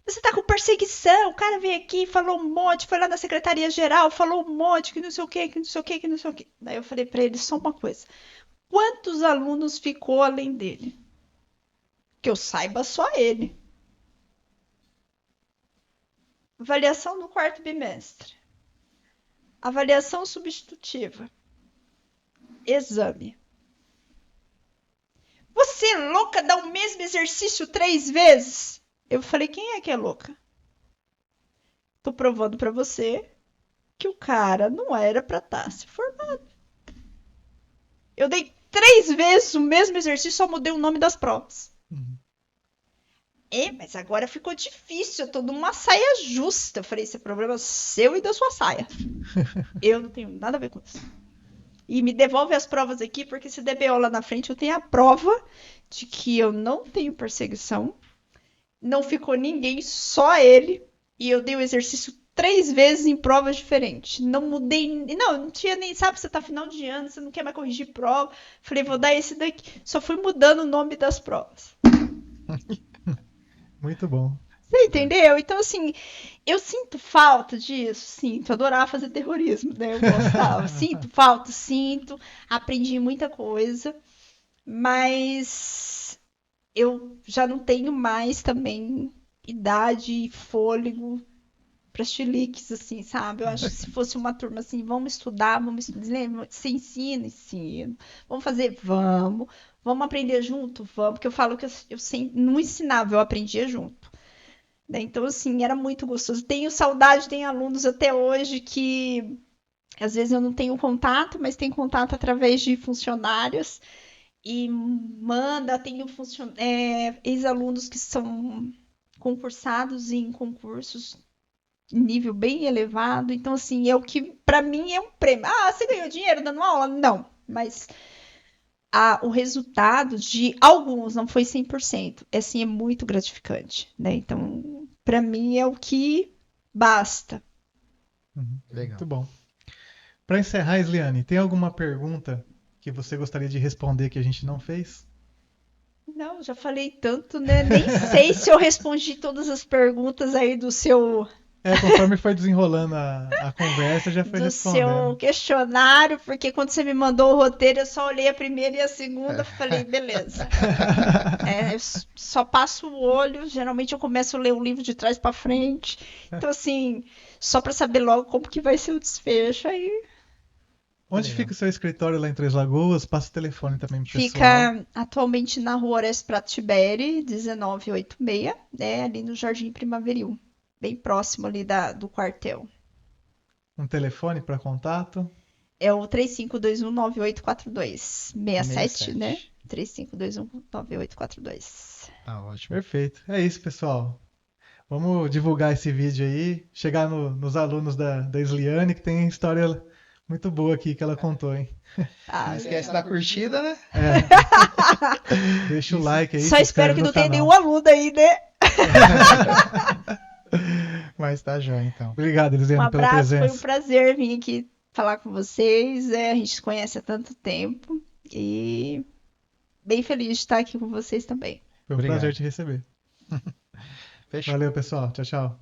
Você tá com perseguição, o cara veio aqui, falou um monte, foi lá na secretaria-geral, falou um monte, que não sei o que, que não sei o que, que não sei o que. Daí eu falei pra ele só uma coisa. Quantos alunos ficou além dele? Que eu saiba, só ele. Avaliação do quarto bimestre. Avaliação substitutiva. Exame. Você é louca, dá o mesmo exercício 3 vezes? Eu falei, quem é que é louca? Tô provando pra você que o cara não era pra estar se formando. Eu dei 3 vezes o mesmo exercício, só mudei o nome das provas. Mas agora ficou difícil, eu tô numa saia justa. Eu falei, esse é problema seu e da sua saia. Eu não tenho nada a ver com isso. E me devolve as provas aqui, porque se der BO lá na frente, eu tenho a prova de que eu não tenho perseguição. Não ficou ninguém, só ele. E eu dei o exercício 3 vezes em provas diferentes. Não mudei. Não tinha nem. Sabe, você tá final de ano, você não quer mais corrigir prova. Falei, vou dar esse daqui. Só fui mudando o nome das provas. Muito bom. Você entendeu? Então, assim, eu sinto falta disso, sinto. Adorava fazer terrorismo, né? Eu gostava. Sinto falta, sinto. Aprendi muita coisa. Mas eu já não tenho mais também idade e fôlego para chiliques, assim, sabe? Eu acho que se fosse uma turma assim, vamos estudar, você ensino. Vamos fazer, vamos. Vamos aprender junto? Vamos. Porque eu falo que eu não ensinava, eu aprendia junto. Né? Então, assim, era muito gostoso. Tenho saudade, tenho alunos até hoje que às vezes eu não tenho contato, mas tenho contato através de funcionários. E tenho ex-alunos que são concursados em concursos em nível bem elevado. Então, assim, é o que para mim é um prêmio. Ah, você ganhou dinheiro dando aula? Não, mas o resultado de alguns, não foi 100%, assim, é muito gratificante, né? Então, para mim é o que basta. Legal. Muito bom. Para encerrar, Isliane, tem alguma pergunta que você gostaria de responder que a gente não fez? Não, já falei tanto, né? Nem sei se eu respondi todas as perguntas aí do seu Conforme foi desenrolando a conversa, já foi do respondendo. seu questionário, porque quando você me mandou o roteiro, eu só olhei a primeira e a segunda, falei, beleza. Eu só passo o olho, geralmente eu começo a ler o livro de trás para frente. Então, assim, só para saber logo como que vai ser o desfecho aí. Onde fica o seu escritório lá em Três Lagoas? Passa o telefone também pro pessoal. Fica atualmente na rua Orestes Prato Tiberi, 1986, né, ali no Jardim Primaveril, bem próximo ali do quartel. Um telefone para contato? É o 35219842. 67, né? 35219842. Tá ótimo. Perfeito. É isso, pessoal. Vamos divulgar esse vídeo aí, chegar nos alunos da Isliane, que tem história muito boa aqui que ela contou, hein? Não esquece da curtida, né? Deixa o like aí. Só se espero inscreve que no não tenha canal. nenhum aluno aí, né? Mas tá jóia, então. Obrigado, Um Elisiane, pela abraço, foi um presença. prazer vir aqui falar com vocês. A gente se conhece há tanto tempo e bem feliz de estar aqui com vocês também. Foi um Obrigado. prazer te receber. Fechou. Valeu, pessoal. Tchau, tchau.